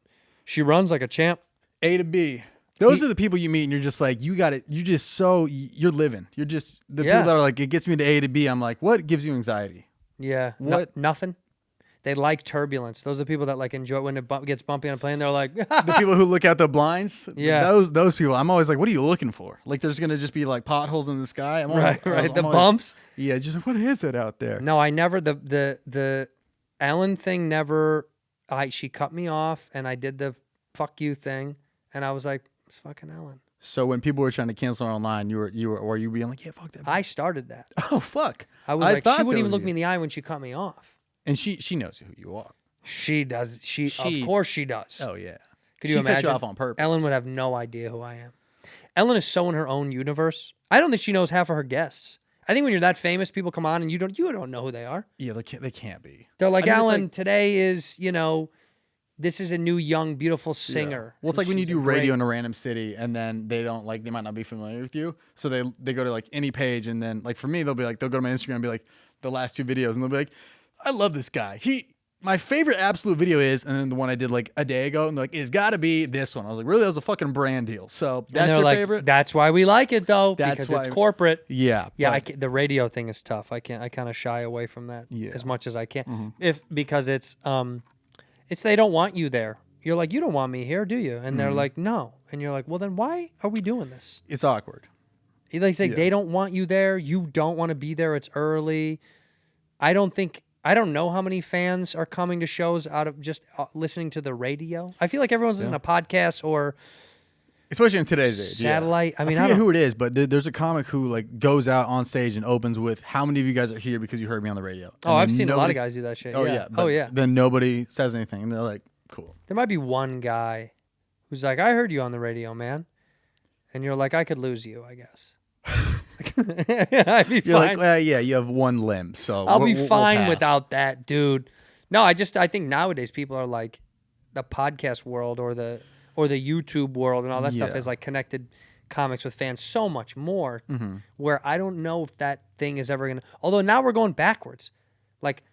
she runs like a champ. A to B. Those are the people you meet, and you're just like, you got it. You're just you're living. You're just the Yeah. people that are like, it gets me to A to B. I'm like, what gives you anxiety? Yeah. What? Nothing. They like turbulence. Those are the people that like enjoy when it gets bumpy on a plane. They're like, The people who look out the blinds. Yeah. Those people. I'm always like, what are you looking for? Like, there's gonna just be like potholes in the sky. I'm always, right. The I'm always- bumps. Yeah, just like, what is it out there? No, I never. The Ellen thing never. She cut me off, and I did the fuck you thing, and I was like, it's fucking Ellen. So when people were trying to cancel her online, you were being like, yeah, fuck that. I started that. Oh fuck. I was like, thought she that wouldn't even was look you. me in the eye when she cut me off. And she knows who you are. She does. Of course she does. Oh yeah. Could you She imagine? cut you off on purpose. Ellen would have no idea who I am. Ellen is so in her own universe. I don't think she knows half of her guests. I think when you're that famous, people come on and you don't know who they are. Yeah, they can't be. They're like, I mean, it's Ellen, like- today is, this is a new, young, beautiful singer. Well, it's And like when you she's do great- radio in a random city, and then they might not be familiar with you, so they go to like any page, and then like for me, they'll go to my Instagram and be like the last 2 videos, and they'll be like, I love this guy. My favorite absolute video is, and then the one I did like a day ago, and they're like, it's got to be this one. I was like, really? That was a fucking brand deal. So And that's they're your like, favorite? That's why we like it, though, That's because why- it's corporate. Yeah. Yeah, but- the radio thing is tough. I kind of shy away from that Yeah. as much as I can. Mm-hmm. Because it's they don't want you there. You're like, you don't want me here, do you? And they're Mm-hmm. like, no. And you're like, well, then why are we doing this? it's awkward. They say Yeah. they don't want you there. You don't want to be there. It's early. I don't know how many fans are coming to shows out of just listening to the radio. I feel like everyone's listening to podcasts or Especially in today's age. satellite. Yeah. I mean, I I forget don't- who it is, but there's a comic who like goes out on stage and opens with, how many of you guys are here because you heard me on the radio? Oh, And I've then seen a lot nobody- of guys do that shit. Oh, yeah. Oh, but yeah. Then nobody says anything, and they're like, cool. There might be one guy who's like, I heard you on the radio, man. And you're like, I could lose you, I guess. I'd be You're fine. like, well, yeah, you have one limb, so I'll be we'll fine pass. without that, dude. No, I think nowadays people are like the podcast world or the YouTube world and all that stuff Yeah. is like connected comics with fans so much more. Where I don't know if that thing is ever gonna. Although now we're going backwards, like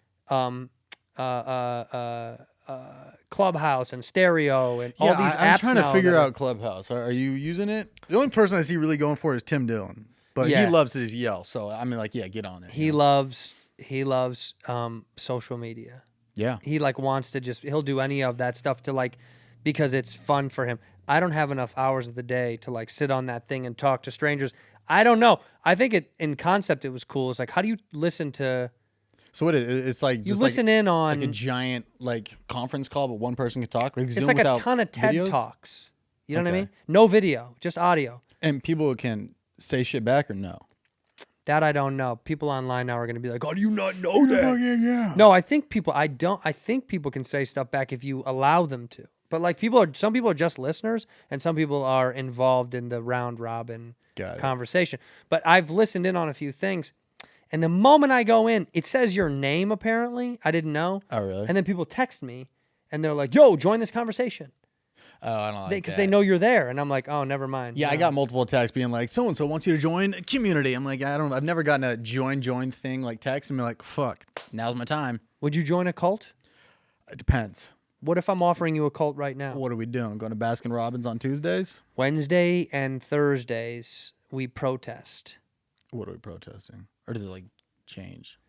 Clubhouse and Stereo and all these apps. I'm trying to now figure that are- out Clubhouse. Are you using it? The only person I see really going for it is Tim Dillon, but Yeah. he loves his yell. So I mean, like, yeah, get on it. He loves social media. Yeah. He like wants to he'll do any of that stuff to like because it's fun for him. I don't have enough hours of the day to like sit on that thing and talk to strangers. I don't know. I think in concept it was cool. It's like, how do you listen to? So what is it? It's like You just listen in on. like a giant like conference call, but one person can talk. Like it's Zoom like a without ton of TED videos? talks. You know what I Okay. mean? No video, just audio. And people can say shit back or no. That I don't know. People online now are going to be like, "Oh, do you not know that?" Yeah. No, I think people. I think people can say stuff back if you allow them to. But like some people are just listeners, and some people are involved in the round robin Got it. conversation. But I've listened in on a few things, and the moment I go in, it says your name. Apparently, I didn't know. Oh, really? And then people text me, and they're like, "Yo, join this conversation." Oh, I don't like Because that. they know you're there, and I'm like, oh, never mind. Yeah, I No. got multiple texts being like, so and so wants you to join a community. I'm like, I've never gotten a join thing like text and be like, fuck, now's my time. Would you join a cult? It depends. What if I'm offering you a cult right now? What are we doing? Going to Baskin Robbins on Tuesdays? Wednesday and Thursdays, we protest. What are we protesting? Or does it like change?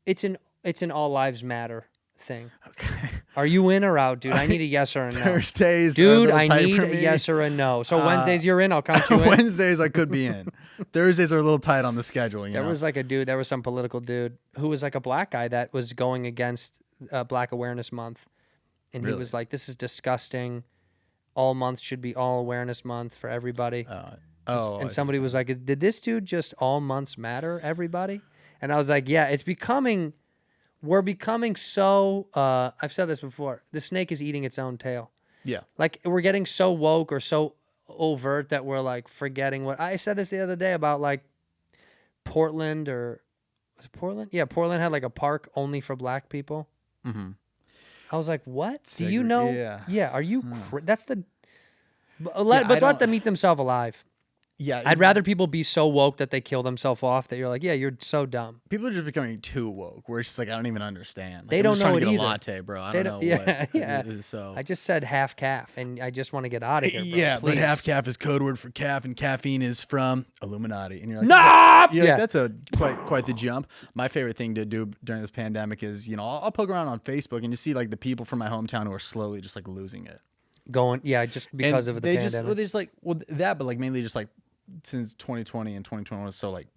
It's an all lives matter thing. Okay. Are you in or out, dude? I need a yes or a no. Thursdays, are a Dude, little I tight need for a me. yes or a no. So Wednesdays you're in, I'll count you in. Wednesdays I could be in. Thursdays are a little tight on the schedule. You There know? was like a dude, there was some political dude who was like a black guy that was going against Black Awareness Month. And he Really? was like, this is disgusting. All months should be all awareness month for everybody. And somebody was like, did this dude just all months matter, everybody? And I was like, yeah, we're becoming so, I've said this before, the snake is eating its own tail. Yeah. Like, we're getting so woke or so overt that we're like forgetting what, I said this the other day about like Portland was it Portland? Yeah, Portland had like a park only for black people. Mm-hmm. I was like, what? Do you know? Yeah. Yeah. Are you, that's the, I let don't- them eat themselves alive. Yeah. I'd rather people be so woke that they kill themselves off that you're like, yeah, you're so dumb. People are just becoming too woke. Where it's just like I don't even understand. Like, They I'm don't just trying know to it get either. a latte, bro. I They don't know yeah, what. yeah. It is so. I just said half calf, and I just want to get out of here. Bro. Yeah, but Please. half calf is code word for calf, and caffeine is from Illuminati. And you're like, Nah! You're Yeah. like, that's a quite the jump. My favorite thing to do during this pandemic is, I'll poke around on Facebook and you see like the people from my hometown who are slowly just like losing it. Going, yeah, just because And of the they pandemic. They're just like, that, but like mainly just like since 2020 and 2021 was so like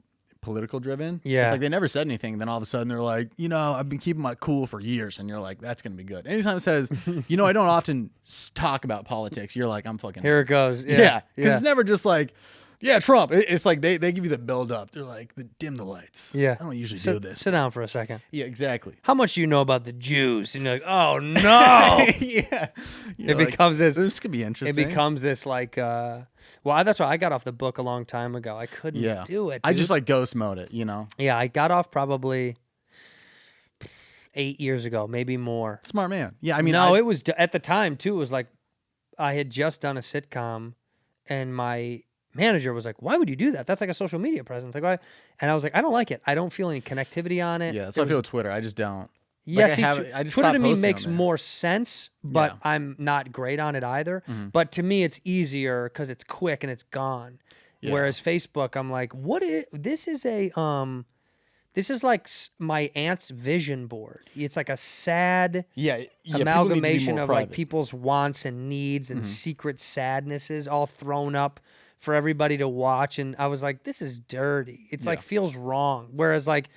political driven. Yeah. It's like they never said anything. Then all of a sudden they're like, I've been keeping my cool for years. And you're like, that's going to be good. Anytime it says, I don't often talk about politics. You're like, I'm fucking. Here it goes. Yeah. Yeah. Because it's never just like, yeah, Trump. It's like they give you the build up. They're like, dim the lights. Yeah. I don't usually sit, do this. Sit down for a second. Yeah, exactly. How much do you know about the Jews? And you're like, oh no. Yeah. It becomes this could be It interesting. becomes this like, that's why I got off the book a long time ago. I couldn't do it. I dude. just like ghost mode it, Yeah, I got off probably 8 years ago, maybe more. Smart man. Yeah, I mean, it was at the time too. It was like I had just done a sitcom, and my manager was like, "Why would you do that? That's like a social media presence." Like, why? And I was like, "I don't like it. I don't feel any connectivity on it." Yeah, that's how I feel with Twitter. I just don't. Yeah, Like, see, I just Twitter stopped to me posting makes on there. more sense, but Yeah. I'm not great on it either. Mm-hmm. But to me, it's easier because it's quick and it's gone. Yeah. Whereas Facebook, I'm like, this is a this is like my aunt's vision board. It's like a sad Yeah, people need to be amalgamation more of like private. people's wants and needs and Mm-hmm. secret sadnesses all thrown up for everybody to watch. And I was like, this is dirty. It's like feels wrong. Whereas like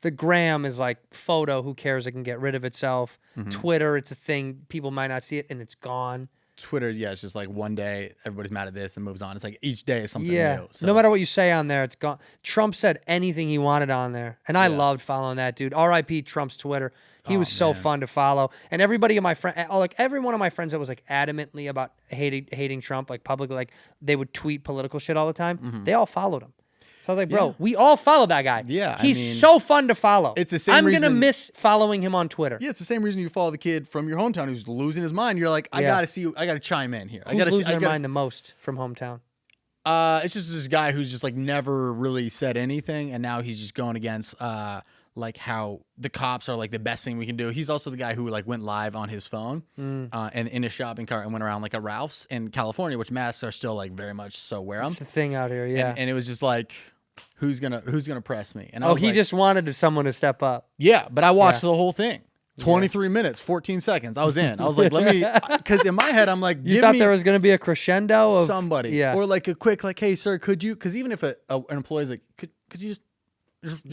the gram is like photo, who cares? It can get rid of itself. Mm-hmm. Twitter, it's a thing. People might not see it and it's gone. Twitter, yeah, it's just like one day everybody's mad at this and moves on. It's like each day is something Yeah. new. So. No matter what you say on there, it's gone. Trump said anything he wanted on there. And I loved following that dude. R.I.P. Trump's Twitter. He was so fun to follow. And everybody in my friend, like every one of my friends that was like adamantly about hating Trump, like publicly, like they would tweet political shit all the time. They all followed him. So I was like, bro, we all follow that guy. Yeah, I He's mean, so fun to follow. it's the same I'm going to reason- miss following him on Twitter. Yeah, it's the same reason you follow the kid from your hometown who's losing his mind. You're like, I Yeah. gotta chime in here. I Who's gotta losing see, their mind the most from hometown? It's just this guy who's just like never really said anything, and now he's just going against like how the cops are like the best thing we can do. He's also the guy who like went live on his phone and in a shopping cart and went around like a Ralph's in California, which masks are still like very much so wear them. It's the thing out here, yeah. And it was just like, who's gonna press me? And I Oh, was he like, just wanted someone to step up. yeah, but I watched Yeah. the whole thing. 23 minutes, 14 seconds. I was in. I was like, let me, because in my head, I'm like, You give thought me there was going to be a crescendo of somebody. Yeah. Or like a quick, like, hey, sir, could you, because even if an employee's like, could you just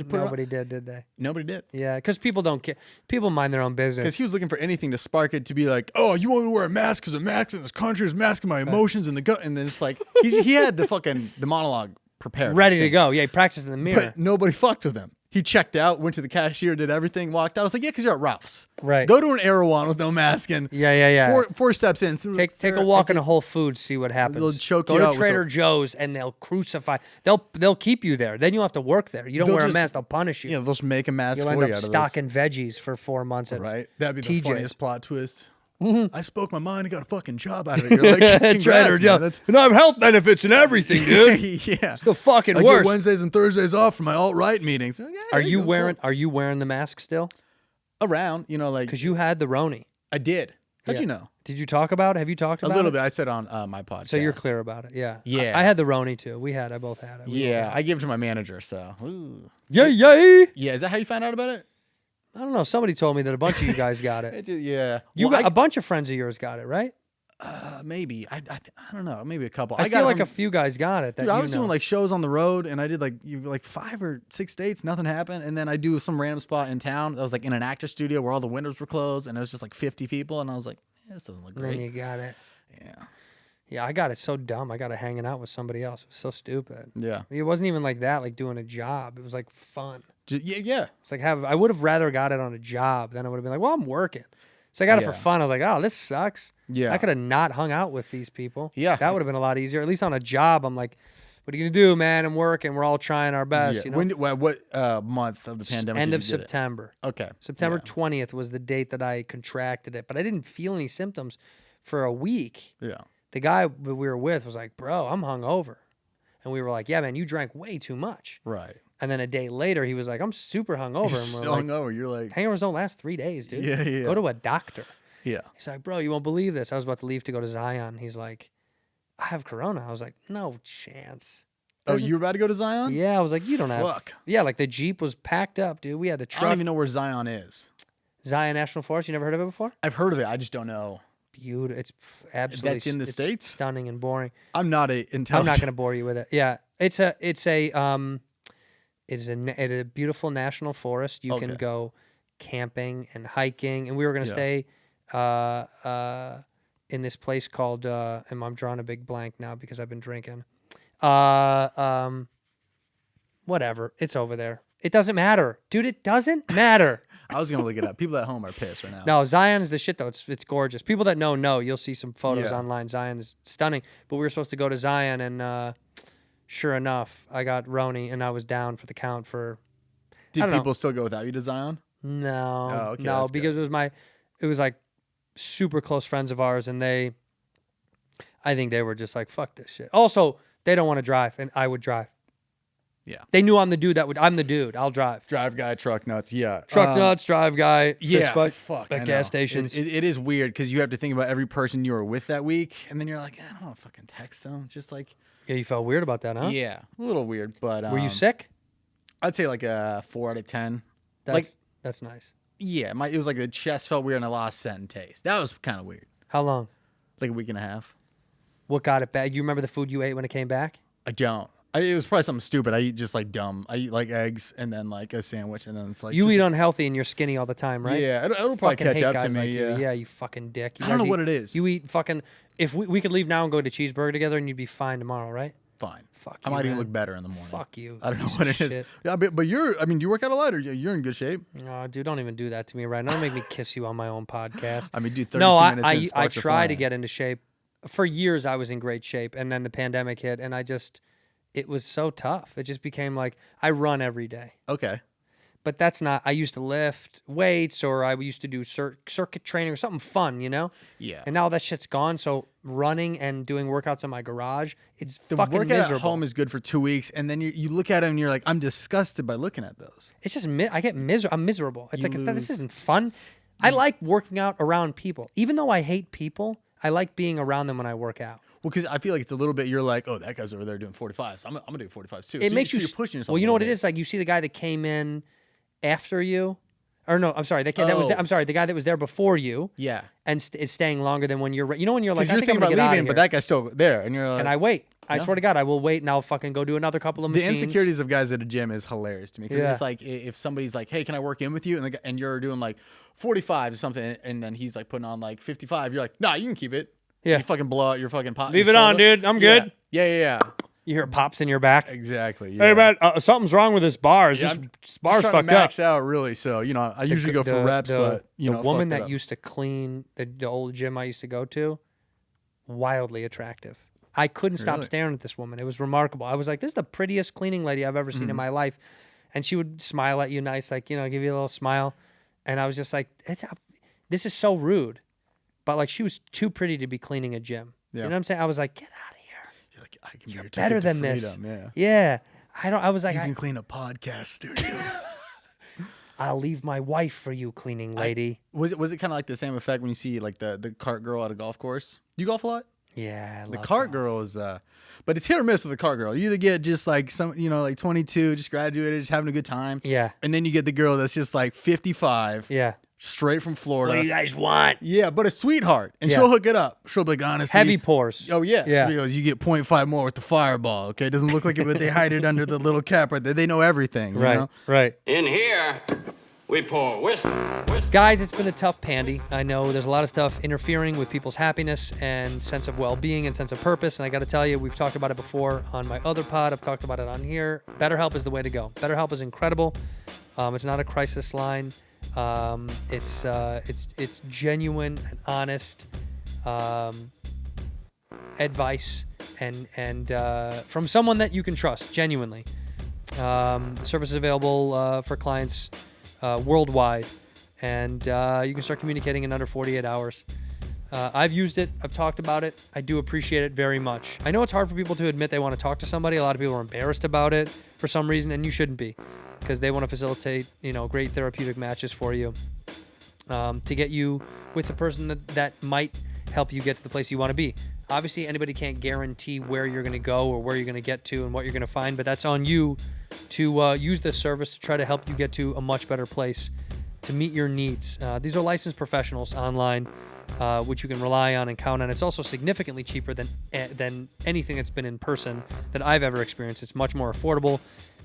put Nobody did they? Nobody did. Yeah, because people don't care. People mind their own Because business. he was looking for anything to spark it to be like, oh, you want me to wear a mask because a mask in this country is masking my emotions and the gut. And then it's like, he had the monologue prepared. Ready to go. Yeah, he practiced in the mirror. But nobody fucked with him. He checked out, went to the cashier, did everything, walked out. I was like, yeah, because you're at Ralph's. Right. Go to an Erewhon with no mask and Yeah. four steps in. Take a walk in a Whole Foods, see what happens. They'll choke Go you to out with Trader the- Joe's and they'll crucify. They'll keep you there. Then you'll have to work there. You don't They'll wear just- a mask, they'll punish you. Yeah, they'll just make a mask You'll for end you up out of stocking veggies for 4 months at those. Right? That'd be the TJ. funniest plot twist. I spoke my mind and got a fucking job out of it. You're like, congrats, Trader, man. yeah. And I have health benefits and everything, dude. Yeah. It's the fucking I worst. get Wednesdays and Thursdays off for my alt-right meetings. Like, yeah, Are there you go, wearing cool. Are you wearing the mask still? Around, you know, like Because you had the Roni. I did. How'd Yeah. you know? Did you talk about it? Have you talked A about little it? bit. I said on my podcast. So you're clear about it. Yeah. Yeah. I had the Roni too. I both had it. Yeah, I gave it to my manager. So. Ooh. Yay, yay. Yeah, is that how you found out about it? I don't know. Somebody told me that a bunch of you guys got it. Yeah. You Well, got a bunch of friends of yours got it, right? maybe. I don't know. Maybe a couple. I got feel it like from- a few guys got it. That Dude, I you was know. doing like shows on the road, and I did like 5 or 6 dates. Nothing happened, and then I do some random spot in town that was like in an actor studio where all the windows were closed, and it was just like 50 people, and I was like, this doesn't look And then great. you got it. Yeah. Yeah, I got it so dumb. I got it hanging out with somebody else. It was so stupid. Yeah. It wasn't even like that, like doing a job. It was like fun. Yeah. It's like I would have rather got it on a job. Then I would have been like, well, I'm working. So I got it for Yeah. fun. I was like, oh, this sucks. Yeah. I could have not hung out with these people. Yeah. That would have been a lot easier. At least on a job, I'm like, what are you gonna do, man? I'm working. We're all trying our best. Yeah. You know? What month of the pandemic? End did of you get it? September. Okay. September Yeah. 20th was the date that I contracted it, but I didn't feel any symptoms for a week. Yeah. The guy that we were with was like, bro, I'm hungover. And we were like, yeah, man, you drank way too much. Right. And then a day later, he was like, I'm super hungover. You're And we're still like, hungover. You're like, hangovers don't last 3 days, dude. Yeah. Go to a doctor. Yeah. He's like, bro, you won't believe this. I was about to leave to go to Zion. He's like, I have corona. I was like, no chance. Oh, you were about to go to Zion? Yeah, I was like, you don't have. Fuck. Yeah, like the Jeep was packed up, dude. We had the I truck. don't even know where Zion is. Zion National Forest. You never heard of it before? I've heard of it. I just don't know. Beautiful. It's absolutely. That's in the it's States? Stunning and boring. I'm not a intelligent. I'm not going to bore you with it. Yeah, it is a beautiful national forest. You can Okay. go camping and hiking, and we were going to stay in this place called. And I'm drawing a big blank now because I've been drinking. Whatever. It's over there. It doesn't matter, dude. It doesn't matter. I was gonna look it up. People at home are pissed right now. No, Zion is the shit though. It's gorgeous. People that know. You'll see some photos Yeah. online. Zion is stunning. But we were supposed to go to Zion, and sure enough, I got Roni, and I was down for the count for. I Did don't know. people still go without you to Zion? No, Oh, okay, no, that's good. because it was like super close friends of ours, and I think they were just like, fuck this shit. Also, they don't want to drive, and I would drive. Yeah. They knew I'm the dude I'm the dude. I'll drive. Drive guy, truck nuts. Yeah. Truck nuts, drive guy, Yeah. fist fight Fuck. at I gas know. stations. It is weird because you have to think about every person you were with that week, and then you're like, I don't want to fucking text them. It's just like, Yeah, you felt weird about that, huh? yeah, a little weird. But Were you sick? I'd say like a 4 out of 10. Like, That's nice. yeah, it was like the chest felt weird and I lost scent and taste. That was kind of weird. How long? Like a week and a half. What got it bad? You remember the food you ate when it came back? I don't. It was probably something stupid. I eat just like dumb. I eat like eggs and then like a sandwich and then it's like You just- eat unhealthy and you're skinny all the time, right? Yeah, it'll probably Fucking catch hate up to guys me. like you. Yeah. Yeah, you fucking dick. You I don't guys know what eat- it is. You eat fucking. If we could leave now and go to cheeseburger together and you'd be fine tomorrow, right? Fine. Fuck I you, might even man. look better in the morning. Fuck you. I don't know piece what of it is. shit. Yeah, but do you work out a lot or you're in good shape? Oh, dude, don't even do that to me right now. Don't make me kiss you on my own podcast. I mean, dude, 32 No, minutes in, I sparks are try to flying. get into shape. For years, I was in great shape, and then the pandemic hit, and it was so tough. It just became like I run every day. Okay. But that's not. I used to lift weights, or I used to do circuit training or something fun, you know. Yeah. And now that shit's gone. So running and doing workouts in my garage, it's The fucking workout miserable. at home is good for 2 weeks, and then you look at them and you're like, I'm disgusted by looking at those. It's just I get miserable. I'm miserable. It's You like this lose- isn't fun. I like working out around people, even though I hate people. I like being around them when I work out. Well, because I feel like it's a little bit. You're like, oh, that guy's over there doing 45s. So I'm gonna do 45s too. It So makes so you you're pushing yourself. Well, you a know what little it bit. is. Like you see the guy that came in after you, or no, I'm sorry. Oh. I'm sorry. The guy that was there before you. Yeah. And is staying longer than when you're. You know when you're like, Because I you're think I'm thinking gonna about get leaving, out but of here. that guy's still there, and you're like, And I wait. I Yeah. swear to God, I will wait, and I'll fucking go do another couple of the machines. insecurities of guys at a gym is hilarious to me. Because Yeah. it's like if somebody's like, hey, can I work in with you? And you're doing like 45 or something, and then he's like putting on like 55. You're like, nah, you can keep it. Yeah. You fucking blow out your fucking pot. Leave your it on, shoulder. dude. I'm Yeah. good. Yeah. You hear pops in your back. Exactly. Hey yeah. man, something's wrong with this bar. Is Yeah, this I'm bar's just trying fucked to up? max out really. So I usually go for reps, but the know, woman fucked it that up. used to clean the old gym I used to go to, wildly attractive. I couldn't stop Really? staring at this woman. It was remarkable. I was like, this is the prettiest cleaning lady I've ever seen Mm-hmm. in my life. And she would smile at you nice, like, give you a little smile. And I was just like, this is so rude. but like she was too pretty to be cleaning a gym. Yeah. You know what I'm saying? I was like, get out of here. You're like, I can be your Better ticket to than this. freedom, Yeah. I was like, You can clean a podcast studio. I'll leave my wife for you, cleaning lady. Was it kind of like the same effect when you see like the cart girl at a golf course? Do you golf a lot? Yeah. The cart girl is, but it's hit or miss with the cart girl. You either get just like some, like 22, just graduated, just having a good time. Yeah. And then you get the girl that's just like 55. Yeah. Straight from Florida. What do you guys want? Yeah, but a sweetheart. And Yeah. she'll hook it up. She'll be like, honestly. Heavy pours. Oh, yeah. Yeah. She goes, you get 0.5 more with the fireball. Okay. It doesn't look like it, but they hide it under the little cap right there. They know everything. You know? Right. In here, we pour whiskey. Guys, it's been a tough pandy. I know there's a lot of stuff interfering with people's happiness and sense of well-being and sense of purpose. And I got to tell you, we've talked about it before on my other pod. I've talked about it on here. BetterHelp is the way to go. BetterHelp is incredible. It's not a crisis line. It's genuine and honest advice and from someone that you can trust, genuinely. The service is available for clients worldwide, and you can start communicating in under 48 hours. I've used it. I've talked about it. I do appreciate it very much. I know it's hard for people to admit they want to talk to somebody. A lot of people are embarrassed about it for some reason, and you shouldn't be, because they want to facilitate, great therapeutic matches for you to get you with the person that might help you get to the place you want to be. Obviously, anybody can't guarantee where you're going to go or where you're going to get to and what you're going to find, but that's on you to use this service to try to help you get to a much better place to meet your needs. These are licensed professionals online, which you can rely on and count on. It's also significantly cheaper than anything that's been in person that I've ever experienced. It's much more affordable,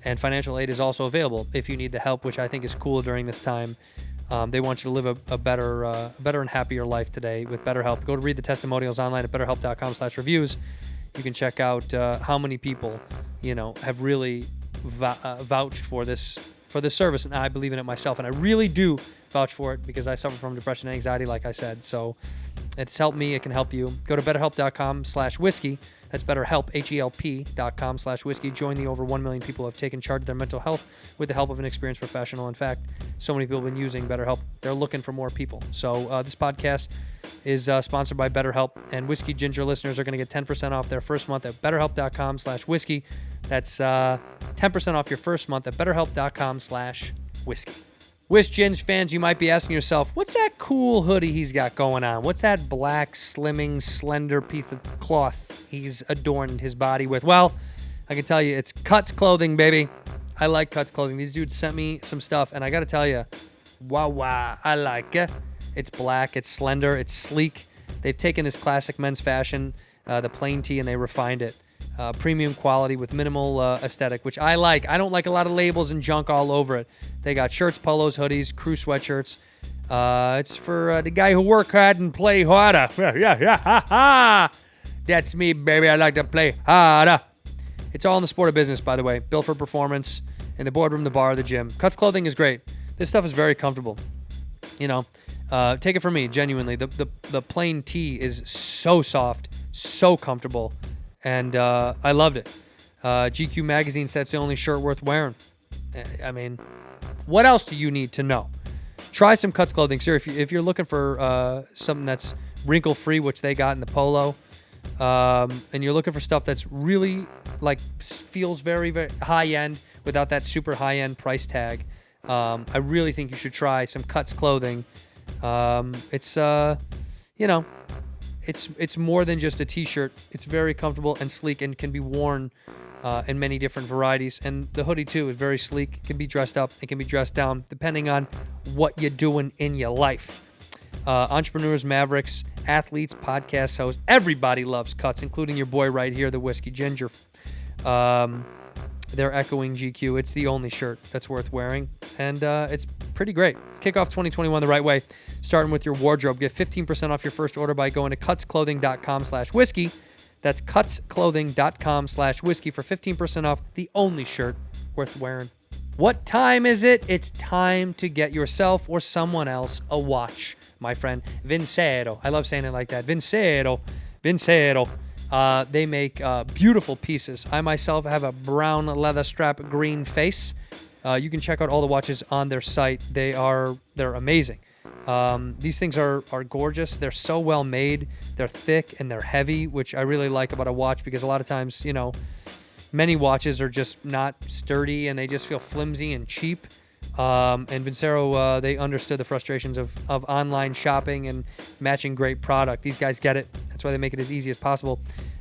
and financial aid is also available if you need the help, which I think is cool during this time. They want you to live a better and happier life today with BetterHelp. Go to read the testimonials online at betterhelp.com/reviews. You can check out how many people, have really vouched for this service, and I believe in it myself, and I really do vouch for it because I suffer from depression and anxiety, like I said. So it's helped me. It can help you. Go to betterhelp.com/whiskey. That's BetterHelp, HELP.com/whiskey. Join the over 1 million people who have taken charge of their mental health with the help of an experienced professional. In fact, so many people have been using BetterHelp. They're looking for more people. So this podcast is sponsored by BetterHelp, and Whiskey Ginger listeners are going to get 10% off their first month at betterhelp.com/whiskey. That's 10% off your first month at betterhelp.com/whiskey. Whisk Ginge fans, you might be asking yourself, what's that cool hoodie he's got going on? What's that black, slimming, slender piece of cloth he's adorned his body with? Well, I can tell you, it's Cuts Clothing, baby. I like Cuts Clothing. These dudes sent me some stuff, and I got to tell you, wow, I like it. It's black, it's slender, it's sleek. They've taken this classic men's fashion, the plain tee, and they refined it. Premium quality with minimal aesthetic, which I like. I don't like a lot of labels and junk all over it. They got shirts, polos, hoodies, crew sweatshirts. It's for the guy who work hard and play harder. Yeah. That's me, baby. I like to play harder. It's all in the sport of business, by the way. Built for performance in the boardroom, the bar, the gym. Cuts Clothing is great. This stuff is very comfortable. Take it from me, genuinely. The plain tee is so soft, so comfortable. And I loved it. GQ magazine said it's the only shirt worth wearing. I mean, what else do you need to know? Try some Cuts Clothing. Sir, if you're looking for something that's wrinkle-free, which they got in the polo, and you're looking for stuff that's really, feels very, very high-end without that super high-end price tag, I really think you should try some Cuts Clothing. It's more than just a t-shirt. It's very comfortable and sleek and can be worn in many different varieties. And the hoodie, too, is very sleek. It can be dressed up. It can be dressed down, depending on what you're doing in your life. Entrepreneurs, mavericks, athletes, podcast hosts, everybody loves Cuts, including your boy right here, the Whiskey Ginger. They're echoing GQ. It's the only shirt that's worth wearing, and it's pretty great. Kick off 2021 the right way, starting with your wardrobe. Get 15% off your first order by going to cutsclothing.com/whiskey. That's cutsclothing.com/whiskey for 15% off the only shirt worth wearing. What time is it? It's time to get yourself or someone else a watch, my friend. VINCERO. I love saying it like that. VINCERO. They make beautiful pieces. I myself have a brown leather strap green face. You can check out all the watches on their site. They're amazing. These things are gorgeous. They're so well made. They're thick and they're heavy, which I really like about a watch because a lot of times, many watches are just not sturdy and they just feel flimsy and cheap. And Vincero, they understood the frustrations of online shopping and matching great product. These guys get it. That's why they make it as easy as possible.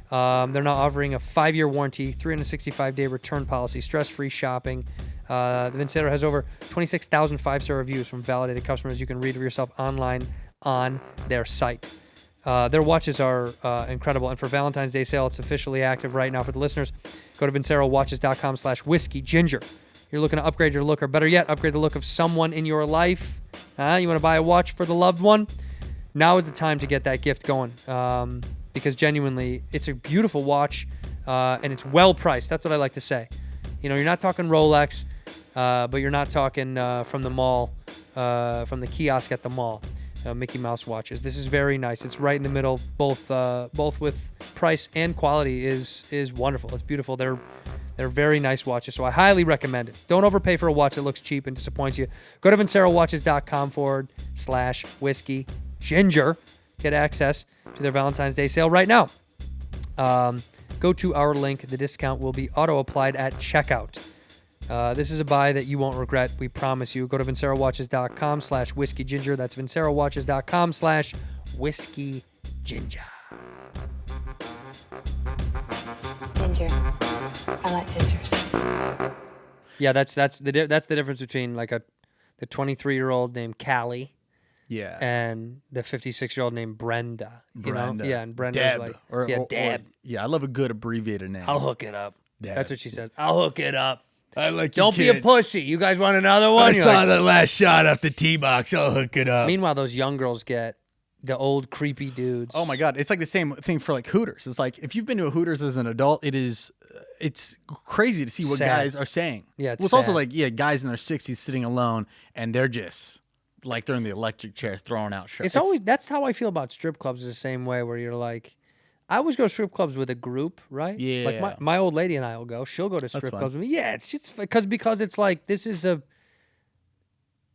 They're now offering a 5-year warranty, 365-day return policy, stress-free shopping. The Vincero has over 26,000 5-star reviews from validated customers. You can read for yourself online on their site. Their watches are incredible. And for Valentine's Day sale, it's officially active right now for the listeners. Go to VinceroWatches.com/whiskeyginger. You're looking to upgrade your look, or better yet, upgrade the look of someone in your life. You want to buy a watch for the loved one? Now is the time to get that gift going. Because genuinely, it's a beautiful watch, and it's well priced. That's what I like to say. You're not talking Rolex, but you're not talking from the mall, from the kiosk at the mall. Mickey Mouse watches. This is very nice. It's right in the middle, both with price and quality is wonderful. It's beautiful. They're very nice watches, so I highly recommend it. Don't overpay for a watch that looks cheap and disappoints you. Go to VinceroWatches.com/whiskeyginger. Get access to their Valentine's Day sale right now. Go to our link. The discount will be auto-applied at checkout. This is a buy that you won't regret. We promise you. Go to VinceroWatches.com/whiskeyginger. That's VinceroWatches.com/whiskeyginger. Ginger. I like gingers. Yeah, that's the difference between like the 23-year-old named Callie. Yeah. And the 56-year-old named Brenda. Brenda. Yeah, and Brenda's Deb. like, Or, Deb. I love a good abbreviated name. I'll hook it up. Deb. That's what she says. I'll hook it up. I like Don't be a pussy. You guys want another one? I You're saw like, the last shot off the tee box. I'll hook it up. Meanwhile, those young girls get the old creepy dudes. Oh my God. It's like the same thing for like Hooters. It's like if you've been to a Hooters as an adult, it's crazy to see what Sad. guys are saying. Yeah, it's Well, it's also sad. like, guys in their 60s sitting alone and they're just like they're in the electric chair throwing out shirts. That's how I feel about strip clubs, the same way where you're like, I always go to strip clubs with a group, right? Yeah. Like my old lady and I will go. She'll go to strip fun. clubs with me. Yeah, it's just because it's like, it's an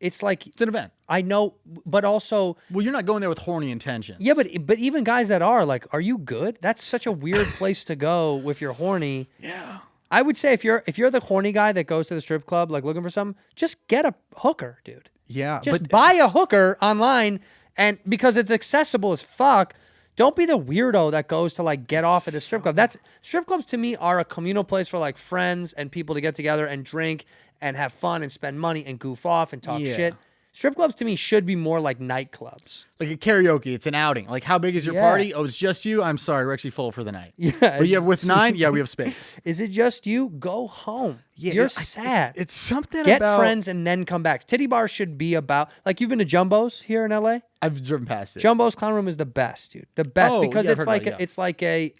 event. I know, but also, Well, you're not going there with horny intentions. yeah, but even guys that are like, are you good? That's such a weird place to go if you're horny. Yeah. I would say if you're the horny guy that goes to the strip club, like looking for something, just get a hooker, dude. Yeah. Just buy a hooker online, and because it's accessible as fuck. Don't be the weirdo that goes to like get off at a strip club. Strip clubs to me are a communal place for like friends and people to get together and drink and have fun and spend money and goof off and talk shit. Strip clubs to me should be more like nightclubs. Like a karaoke, it's an outing. Like, how big is your party? Oh, it's just you? I'm sorry, we're actually full for the night. Yeah. But yeah, with 9, we have space. Is it just you? Go home. Yeah, You're sad. It's something Get about... friends and then come back. Titty bars should be about, like, you've been to Jumbo's here in LA? I've driven past it. Jumbo's Clown Room is the best, dude. The best because I've heard about it,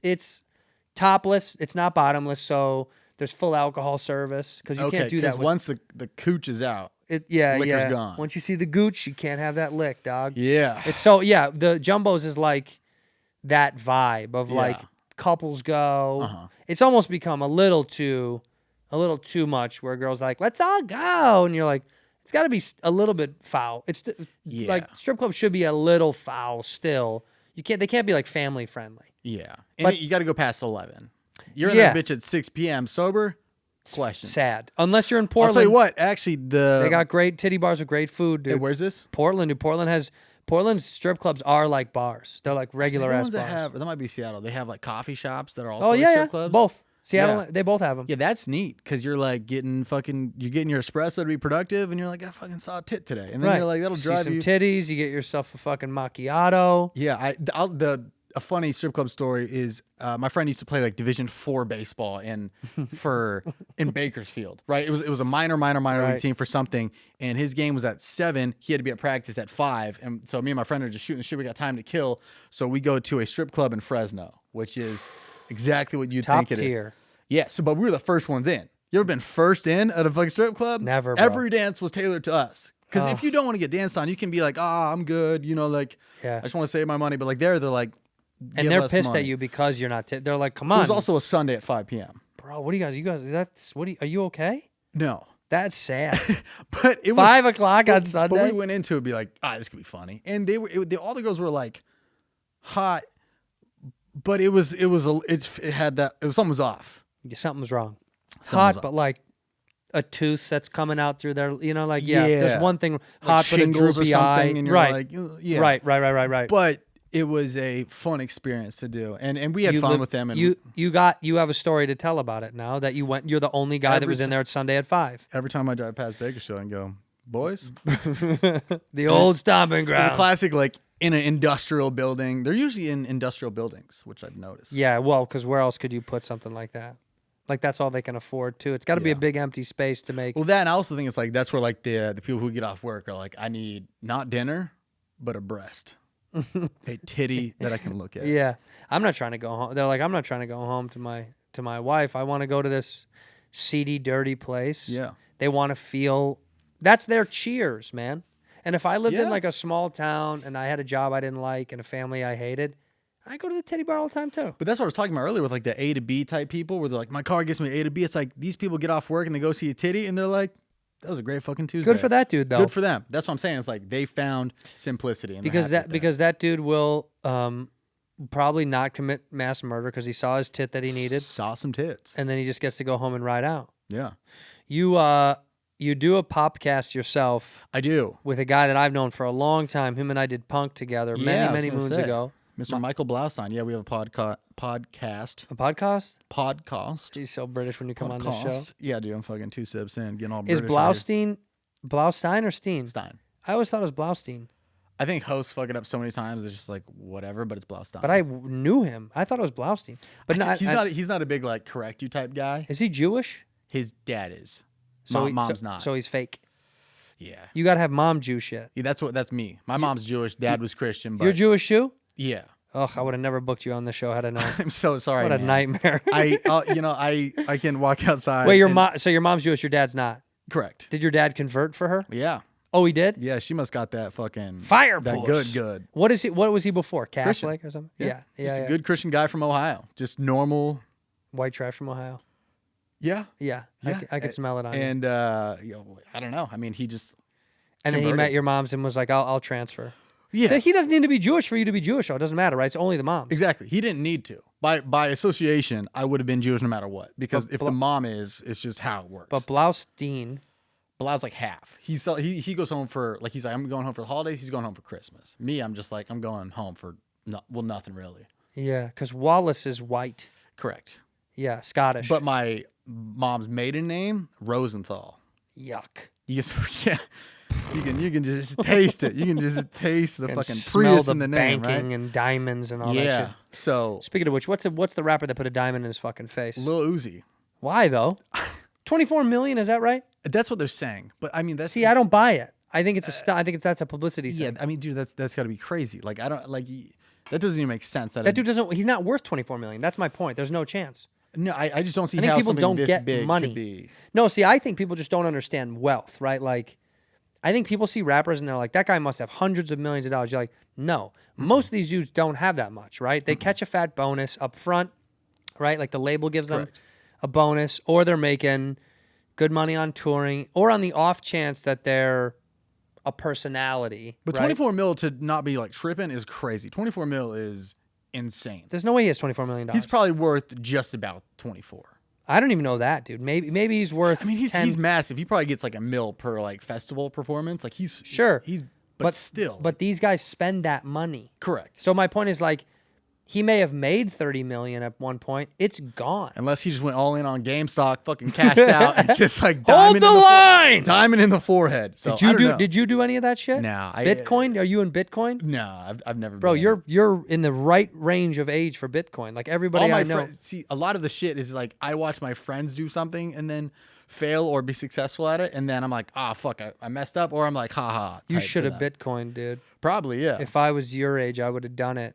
it's topless, it's not bottomless, so there's full alcohol service because you can't do that. Once the cooch is out, liquor's gone. Once you see the gooch, you can't have that lick, dog. Yeah. It's the Jumbo's is like that vibe of like couples go. It's almost become a little too much where girls are like, let's all go, and you're like, it's got to be a little bit foul. It's like strip clubs should be a little foul still. They can't be like family friendly. Yeah. And But- you got to go past 11. You're in that bitch at 6 p.m. sober? Questions. Sad. Unless you're in Portland. I'll tell you what, actually, They got great titty bars with great food, dude. Hey, where's this? Portland, dude. Portland's strip clubs are like bars. They're like regular ass bars. That might be Seattle. They have like coffee shops that are also Oh, strip clubs. Both. Seattle, Yeah. they both have them. Yeah, that's neat because you're like getting your espresso to be productive, and you're like, I fucking saw a tit today, and then you're like, that'll drive See you. some titties. You get yourself a fucking macchiato. Yeah, a funny strip club story is my friend used to play like Division 4 baseball in Bakersfield, right? It was a minor league team for something, and his game was at 7. He had to be at practice at 5, and so me and my friend are just shooting the shit. We got time to kill, so we go to a strip club in Fresno, which is exactly what you'd Top think it is. tier. Yeah, but we were the first ones in. You ever been first in at a fucking strip club? Never, bro. Every dance was tailored to us. Because if you don't want to get danced on, you can be like, I'm good. Like, I just want to save my money. But like they're like, And they're pissed at you because you're not. They're like, come on. It was also a Sunday at 5 p.m. Bro, what do you guys? Are you okay? No. That's sad. But it was 5 o'clock on Sunday. But we went into it be like, this could be funny, and all the girls were like hot, but it was something was off. Yeah, something's wrong. Something's Hot, off. but like a tooth that's coming out through there. You know, like there's one thing. Like Hot, but a shingles or droopy something, eye. and you're Right. like, yeah, Right. But it was a fun experience to do, and we had fun with them. And you have a story to tell about it now that you went. You're the only guy that was in there at Sunday at 5. every time I drive past Bakersfield and go, boys, The old stomping it's a ground. classic like in an industrial building. They're usually in industrial buildings, which I've noticed. Yeah, well, because where else could you put something like that? Like that's all they can afford too. It's got to be a big empty space to make. Well, that and I also think it's like that's where like the people who get off work are like, I need not dinner, but a breast, a titty that I can look at. Yeah, I'm not trying to go home. They're like, I'm not trying to go home to my wife. I want to go to this seedy, dirty place. Yeah. They want to feel. That's their cheers, man. And if I lived in Yeah. like a small town and I had a job I didn't like and a family I hated, I go to the titty bar all the time too. But that's what I was talking about earlier with like the A to B type people where they're like, my car gets me A to B. It's like these people get off work and they go see a titty and they're like, that was a great fucking Tuesday. Good for that dude though. Good for them. That's what I'm saying. It's like they found simplicity. And because that dude will probably not commit mass murder because he saw his tit that he needed, saw some tits. and then he just gets to go home and ride out. Yeah. You do a popcast yourself I do. with a guy that I've known for a long time. Him and I did punk together Yeah, I was many gonna moons say. ago. Mr. Michael Blaustein. Yeah, we have a podcast. A podcast? Podcast. He's so British when you come on the show. Podcast. Yeah, dude, I'm fucking 2 sips in, getting all Is British. right here. Blaustein or Steen? Stein. I always thought it was Blaustein, I think hosts fuck it up so many times. It's just like whatever, but it's Blaustein. but I knew him. I thought it was Blaustein. But he's not a big like correct you type guy. Is he Jewish? His dad is. So Mom's not. So he's fake. Yeah. You gotta have mom Jew shit. Yeah, that's me. My mom's Jewish. Dad was Christian. But You're Jewish too? yeah. Ugh, I would have never booked you on the show had I known. I'm so sorry. What a man. nightmare. I can walk outside. Wait, and- so your mom's Jewish, your dad's not. Correct. Did your dad convert for her? Yeah. Oh, he did? Yeah. She must got that fucking Fire That puss. good. What is he? What was he before? Christian. Catholic or something? Just Yeah. a good Christian guy from Ohio. Just normal. White trash from Ohio. Yeah. Yeah. Yeah. I could smell it on you. And I don't know. I mean, he just And then he converted. met your moms and was like, I'll transfer. yeah. He doesn't need to be Jewish for you to be Jewish. Oh, it doesn't matter, right? It's only the moms. Exactly. He didn't need to. By association, I would have been Jewish no matter what. Because if the mom is, it's just how it works. But Blaustein, Blad's like half. He goes home for like he's like I'm going home for the holidays. He's going home for Christmas. Me, I'm just like I'm going home for nothing really. yeah, because Wallace is white. Correct. Yeah, Scottish. But my mom's maiden name Rosenthal. yuck. You just yeah. You can just taste it. You can just taste the And fucking smell Prius the in the name, banking right? and diamonds and all that Yeah. shit. So Speaking of which, what's the rapper that put a diamond in his fucking face? Lil Uzi. Why though? 24 million, is that right? That's what they're saying. But I mean, that's See, I don't buy it. I think it's that's a publicity yeah. thing. I mean, dude, that's got to be crazy. Like I don't like that doesn't even make sense. That dude doesn't. He's not worth 24 million. That's my point. There's no chance. No, I just don't see I think how people something don't this get big money. could be. No, see, I think people just don't understand wealth, right? Like, I think people see rappers and they're like, that guy must have hundreds of millions of dollars. You're like, no, most of these dudes don't have that much, right? They catch a fat bonus up front, right? Like the label gives them Correct. a bonus, or they're making good money on touring, or on the off chance that they're a personality. But right? 24 mil to not be like tripping is crazy. 24 mil is insane. There's no way he has $24 million. He's probably worth just about 24. I don't even know that, dude. Maybe he's worth. I mean, he's 10. massive. He probably gets like a mil per like festival performance. Like he's Sure. but still. But these guys spend that money. correct. So my point is like, he may have made 30 million at one point. It's gone. Unless he just went all in on GameStop, fucking cashed out, and just like Hold diamond the in line. diamond in the forehead. So I don't know. Did you do any of that shit? No, Bitcoin? Are you in Bitcoin? No, I've never. Bro, been. you're in the right range of age for Bitcoin. Like everybody all my I know. friends. See, a lot of the shit is like I watch my friends do something and then fail or be successful at it, and then I'm like, fuck, I messed up, or I'm like, haha. You type should to have that. Bitcoin, dude. Probably, yeah. If I was your age, I would have done it.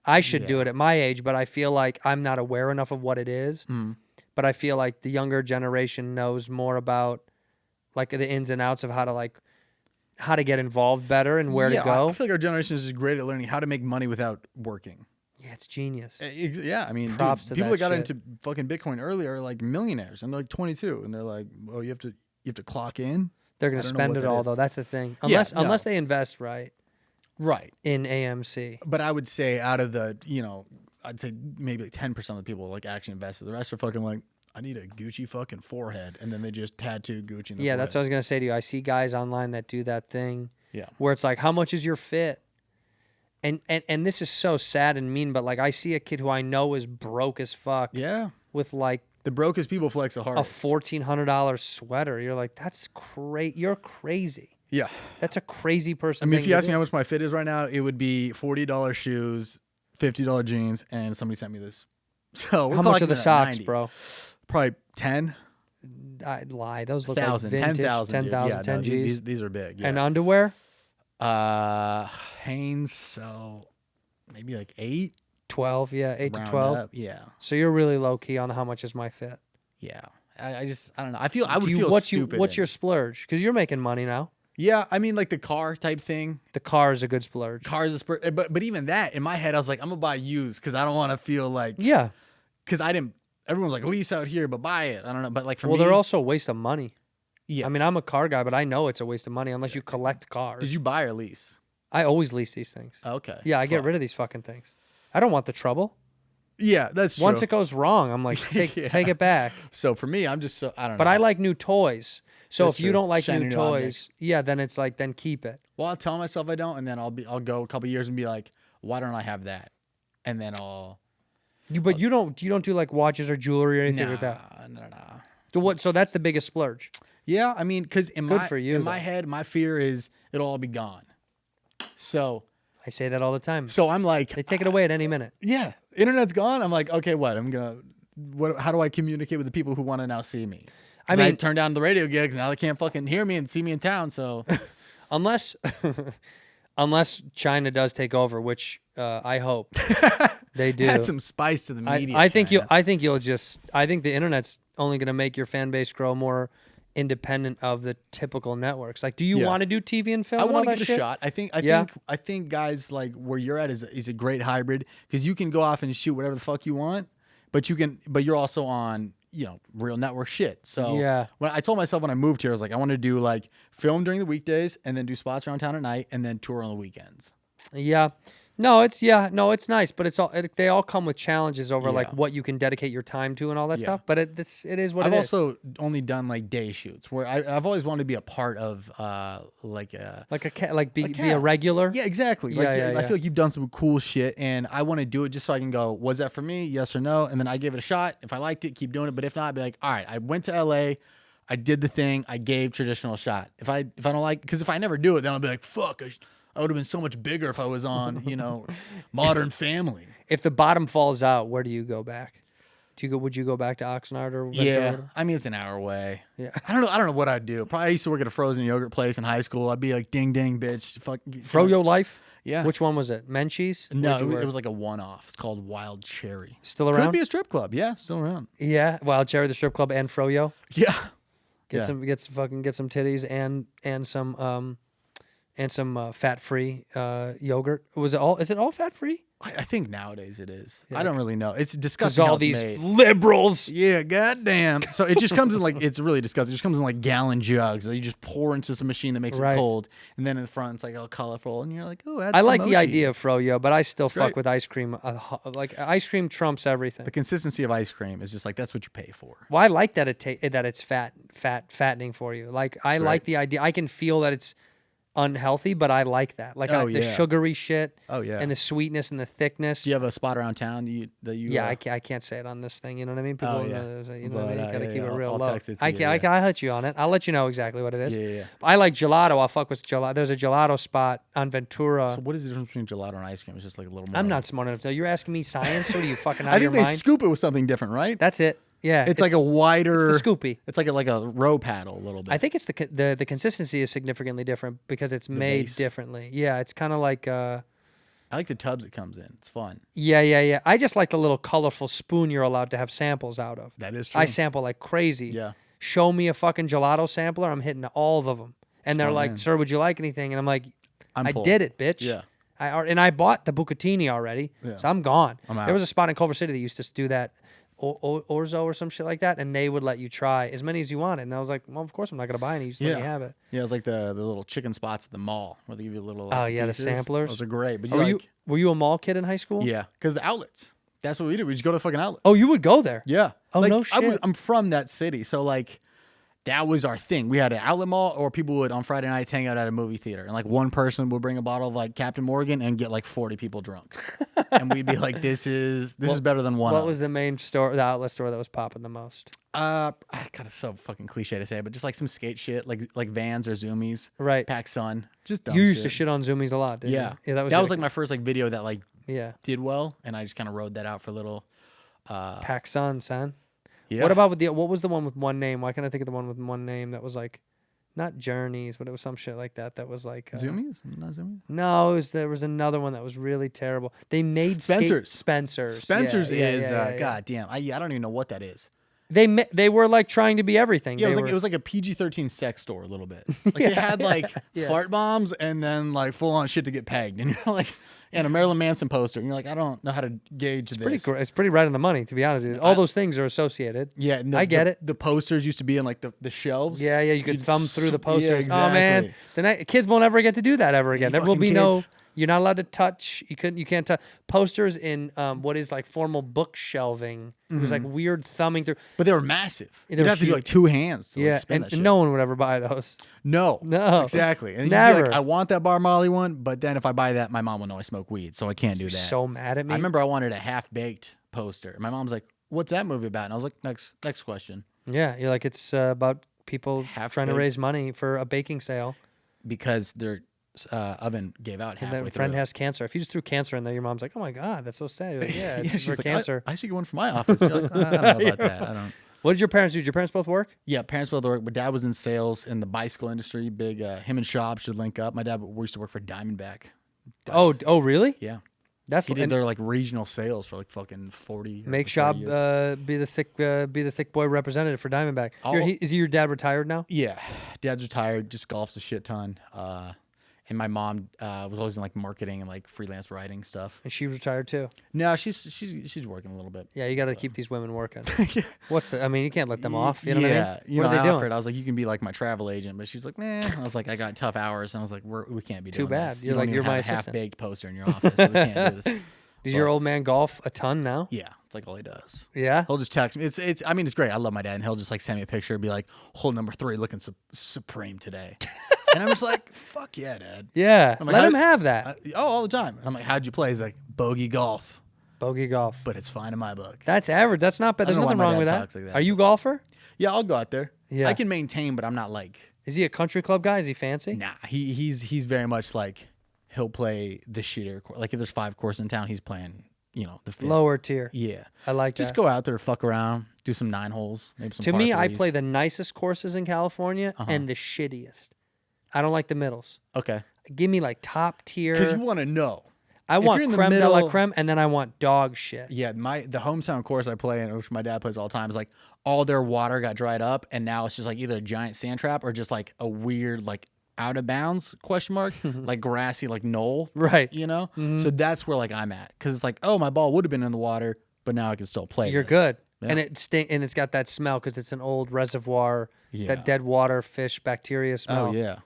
I should do it at my age, but I feel like I'm not aware enough of what it is. But I feel like the younger generation knows more about like the ins and outs of how to get involved better and where to go. I feel like our generation is just great at learning how to make money without working. Yeah, it's genius. Yeah, I mean, Props dude, to people that that got shit. into fucking Bitcoin earlier are like millionaires, and they're like 22, and they're like, well, you have to you have to clock in. They're going I to don't know spend what it that all is. though. That's the thing. Yeah, Unless no. they invest right Right. in AMC. But I would say out of the, I'd say maybe like 10% of the people like actually invested. The rest are fucking like, I need a Gucci fucking forehead, and then they just tattoo Gucci. In the Yeah, forehead. that's what I was going to say to you. I see guys online that do that thing. Yeah. Where it's like, how much is your fit? And this is so sad and mean, but like I see a kid who I know is broke as fuck. Yeah. With like The brokest people flex the a hardest. $1,400 sweater. You're like, that's crazy. You're crazy. Yeah. That's a crazy person. I mean, thing if you to ask me do. how much my fit is right now, it would be $40 shoes, $50 jeans, and somebody sent me this. So How much are the at socks, 90. bro? Probably 10. I'd lie. Those look 1,000, like vintage. 10,000. 10,000, Yeah, 10 no, Gs. these are big. Yeah. And underwear? Hanes, so maybe like 8. 12, yeah, 8 to round 12. up. Yeah. So you're really low key on how much is my fit. Yeah. I don't know. I would feel stupid. What's in- your splurge? Because you're making money now. Yeah, I mean, like the car type thing. The car is a good splurge. Cars is but even that in my head, I was like, I'm gonna buy used because I don't want to feel like Yeah. because I didn't. Everyone's like lease out here, but buy it. I don't know, but like for Well, me, they're also a waste of money. yeah. I mean, I'm a car guy, but I know it's a waste of money unless you collect cars. Did you buy or lease? I always lease these things. Okay. Yeah, I get Fuck. rid of these fucking things. I don't want the trouble. Yeah, that's true. Once it goes wrong, I'm like, take it back. So for me, I'm just so I don't know. But I like new toys. So That's if you true. don't like Shiny new new toys, objects. yeah, then it's like, then keep it. Well, I'll tell myself I don't, and then I'll go a couple years and be like, why don't I have that? And then I'll But you don't do like watches or jewelry or anything like that. nah. So what? So that's the biggest splurge. Yeah, I mean, because in Good my for you, in my though. head, my fear is it'll all be gone. So I say that all the time. I'm like, They take it away at any minute. yeah, internet's gone. I'm like, okay, what? How do I communicate with the people who want to now see me? I 'Cause mean- turned down the radio gigs. Now they can't fucking hear me and see me in town. So Unless China does take over, which I hope they do. add some spice to the media. I think China. I think the internet's only going to make your fan base grow more independent of the typical networks. Like, do you Yeah. want to do TV and film? I and all want to that give it shit? a shot. Yeah. I think guys like where you're at is a great hybrid because you can go off and shoot whatever the fuck you want, but you're also on real network shit. So Yeah. when I told myself when I moved here, I was like, I want to do like film during the weekdays and then do spots around town at night and then tour on the weekends. Yeah. No, it's nice, but they all come with challenges over like Yeah. what you can dedicate your time to and all that Yeah. stuff. But it is what I've it is. also only done like day shoots where I've always wanted to be a part of like a Be a cast. regular. Yeah, exactly. Yeah, Like, yeah, I yeah. feel like you've done some cool shit, and I want to do it just so I can go, was that for me? Yes or no? And then I give it a shot. If I liked it, keep doing it. But if not, I'd be like, all right, I went to LA, I did the thing, I gave traditional shot. If I don't like, because if I never do it, then I'll be like, fuck, I would have been so much bigger if I was on, Modern Family. If the bottom falls out, where do you go back? Would you go back to Oxnard or Ventura? Yeah, I mean it's an hour away. Yeah. I don't know what I'd do. Probably I used to work at a frozen yogurt place in high school. I'd be like, ding ding, bitch, fuck. Froyo Life? Yeah. Which one was it? Menchie's? No, Where'd you work? it was like a one-off. It's called Wild Cherry. Still around? Could be a strip club. Yeah, still around. Yeah, Wild Cherry, the strip club, and Froyo. Yeah. Get Yeah. some titties and some fat free yogurt. Is it all fat free? I think nowadays it is. I don't really know. It's Because disgusting. how all it's these made. liberals. Yeah, goddamn. So it just comes in like it's really disgusting. It just comes in like gallon jugs that you just pour into some machine that makes Right. it cold, and then in the front it's like all colorful, and you're like, oh, add I some like the mochi. idea of Froyo, but I still fuck great. with ice cream. Like ice cream trumps everything. The consistency of ice cream is just like that's what you pay for. Well, I like that that it's fattening for you. Like I like the idea. I can feel that it's unhealthy, but I like that. Like Oh, the yeah. sugary shit. Oh, yeah. And the sweetness and the thickness. Do you have a spot around town that you? Yeah, I can't say it on this thing. You know what I mean? People, yeah. you know what I mean? But, Gotta yeah, keep yeah, it real I'll low. text it to I you, can, I'll hit you on it. I'll let you know exactly what it is. Yeah. I like gelato. I'll fuck with gelato. There's a gelato spot on Ventura. So what is the difference between gelato and ice cream? It's just like a little more. I'm not smart enough to know. You're asking me science? What are you fucking out I of your think they mind? scoop it with something different, right? That's it. Yeah. It's like a wider. It's the scoopy. It's like a row paddle a little bit. I think it's the consistency is significantly different because it's made base. differently. Yeah, it's kind of like I like the tubs it comes in. It's fun. yeah. I just like the little colorful spoon you're allowed to have samples out of. That is true. I sample like crazy. Yeah. Show me a fucking gelato sampler, I'm hitting all of them. And they're Smart like, man. "Sir, would you like anything?" And I'm like, I full. did it, bitch. Yeah. And I bought the bucatini already, Yeah. so I'm gone. I'm There out. was a spot in Culver City that used to do that orzo or some shit like that, and they would let you try as many as you wanted. And I was like, well, of course I'm not gonna buy any. You just let me have it. Yeah, it's like the little chicken spots at the mall where they give you little. Oh yeah, pieces. the samplers. Those are great. But were you a mall kid in high school? Yeah, because the outlets. That's what we did. We just go to the fucking outlets. Oh, you would go there? Yeah. Oh, no shit. I'm from that city, so like that was our thing. We had an outlet mall, or people would on Friday nights hang out at a movie theater, and like one person would bring a bottle of like Captain Morgan and get like 40 people drunk, and we'd be like, "This is better than one." What was the main store, the outlet store that was popping the most? God, it's so fucking cliche to say, but just like some skate shit, like Vans or Zoomies, right? Pac Sun, just dumb you used shit. to shit on Zoomies a lot, didn't you? Yeah, that was like my first like video that like did well, and I just kind of rode that out for a little. Pac Sun, son. Yeah. What about what was the one with one name? Why can't I think of the one with one name that was like, not Journeys, but it was some shit like that. That was like Zoomies, not Zoomies. No, there was another one that was really terrible. They made Spencer's. Spencer's is god damn. I don't even know what that is. They were like trying to be everything. Yeah, it was like a PG-13 sex store a little bit. Like they had like fart bombs and then like full on shit to get pegged, and you're like, and a Marilyn Manson poster, and you're like, I don't know how to gauge this. It's pretty right on the money, to be honest with you. All those things are associated. Yeah, I get it. The posters used to be in like the shelves. Yeah, you could thumb through the posters. Yeah, exactly. Oh man, kids won't ever get to do that ever again. There will be no. Kids. You're not allowed to touch. You can't touch posters in what is like formal book shelving. It was like weird thumbing through. But they were massive. They You'd were have to do huge. like two hands to like, Yeah, spin that shit. and no one would ever buy those. No, exactly. And you'd be Never. like, I want that Bar Molly one, but then if I buy that, my mom will know I smoke weed, so I can't do that. So mad at me. I remember I wanted a half-baked poster. My mom's like, "What's that movie about?" And I was like, "Next question." Yeah, you're like it's about people trying to Half-baked. raise money for a baking sale. Because their oven gave out And halfway then a friend through. has cancer. If you just threw cancer in there, your mom's like, "Oh my god, that's so sad." You're like, yeah, it's She's for like, cancer. I should get one for my office. You're like, I don't know about that. I don't. What did your parents do? Did your parents both work? Yeah, parents both work, but dad was in sales in the bicycle industry. Big, him and Schaub should link up. My dad used to work for Diamondback. Oh, really? Yeah. That's He did their like regional sales for like fucking 40. or make 30 Schaub years. be the thick boy representative for Diamondback. Is your dad retired now? Yeah, dad's retired, just golfs a shit ton. And my mom was always in like marketing and like freelance writing stuff. And she retired too. No, she's working a little bit. Yeah, you got to keep these women working. I mean, you can't let them off. You know what I mean? You What know, are they I offered. doing? I was like, you can be like my travel agent, but she's like, man. I was like, I got tough hours, and I was like, we can't be Too doing bad. this. You're You don't like, even you're my have a assistant. half-baked poster in your office. So we can't do this. Does your old man golf a ton now? Yeah, it's like all he does. Yeah. He'll just text me. It's. I mean, it's great. I love my dad, and he'll just like send me a picture, and be like, hole number 3 looking supreme today. And I'm just like, fuck yeah, dad. Yeah. I'm like, Let him have that. All the time. And I'm like, how'd you play? He's like, bogey golf, Bogey golf. but it's fine in my book. That's average. That's not bad. I There's don't know why nothing my wrong dad with that. talks like that, Are you a golfer? Yeah, I'll go out there. Yeah. I can maintain, but I'm not like. Is he a country club guy? Is he fancy? Nah, he's very much like he'll play the shitter. Like if there's 5 courses in town, he's playing. The 5th. Lower tier. Yeah, I like just that. go out there, fuck around, do some 9 holes, maybe some. To par me, I 3s. play the nicest courses in California and the shittiest. I don't like the middles. Okay, Give me like top tier. because you want to know. I if want you're in the creme de la middle- creme, and then I want dog shit. Yeah, the hometown course I play in, which my dad plays all the time, is like all their water got dried up, and now it's just like either a giant sand trap or just like a weird like out of bounds question mark, like grassy like knoll, Right. So that's where like I'm at, because it's like, oh, my ball would have been in the water, but now I can still play. You're this. good. Yeah. And it's got that smell because it's an old reservoir, Yeah. that dead water fish bacteria smell. Oh yeah,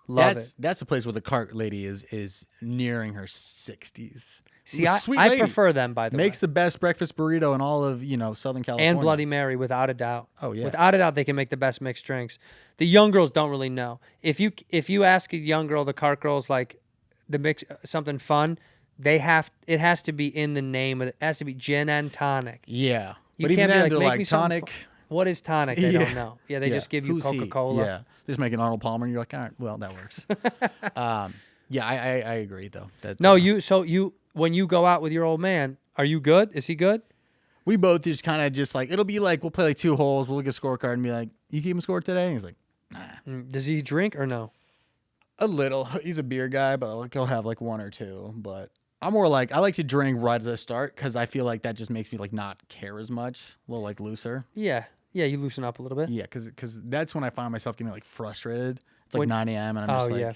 Love it. That's a place where the cart lady is nearing her 60s. See, Sweet I lady. prefer them, by the way. Makes the best breakfast burrito in all of Southern California. And Bloody Mary, without a doubt. Oh, yeah. Without a doubt, they can make the best mixed drinks. The young girls don't really know. If you ask a young girl, the cart girls, like the mix something fun, it has to be in the name of it. It has to be gin and tonic. Yeah, You but even can't be then, like, they're make like me something tonic. What is tonic? They Yeah. don't know. Yeah, they just give you Who's he? Coca-Cola. Yeah, they just make an Arnold Palmer, and you're like, all right, well, that works. Yeah, I agree though. No, when you go out with your old man, are you good? Is he good? we both just kind of just like, it'll be like we'll play like 2 holes, we'll look at a scorecard and be like, you keep him score today? And he's like, nah. Does he drink or no? A little. He's a beer guy, but like he'll have like 1 or 2. But I'm more like, I like to drink right as I start, because I feel like that just makes me like not care as much, a little like looser. Yeah, you loosen up a little bit. Yeah, because that's when I find myself getting like frustrated. It's like When- 9 a.m. and I'm Oh, yeah.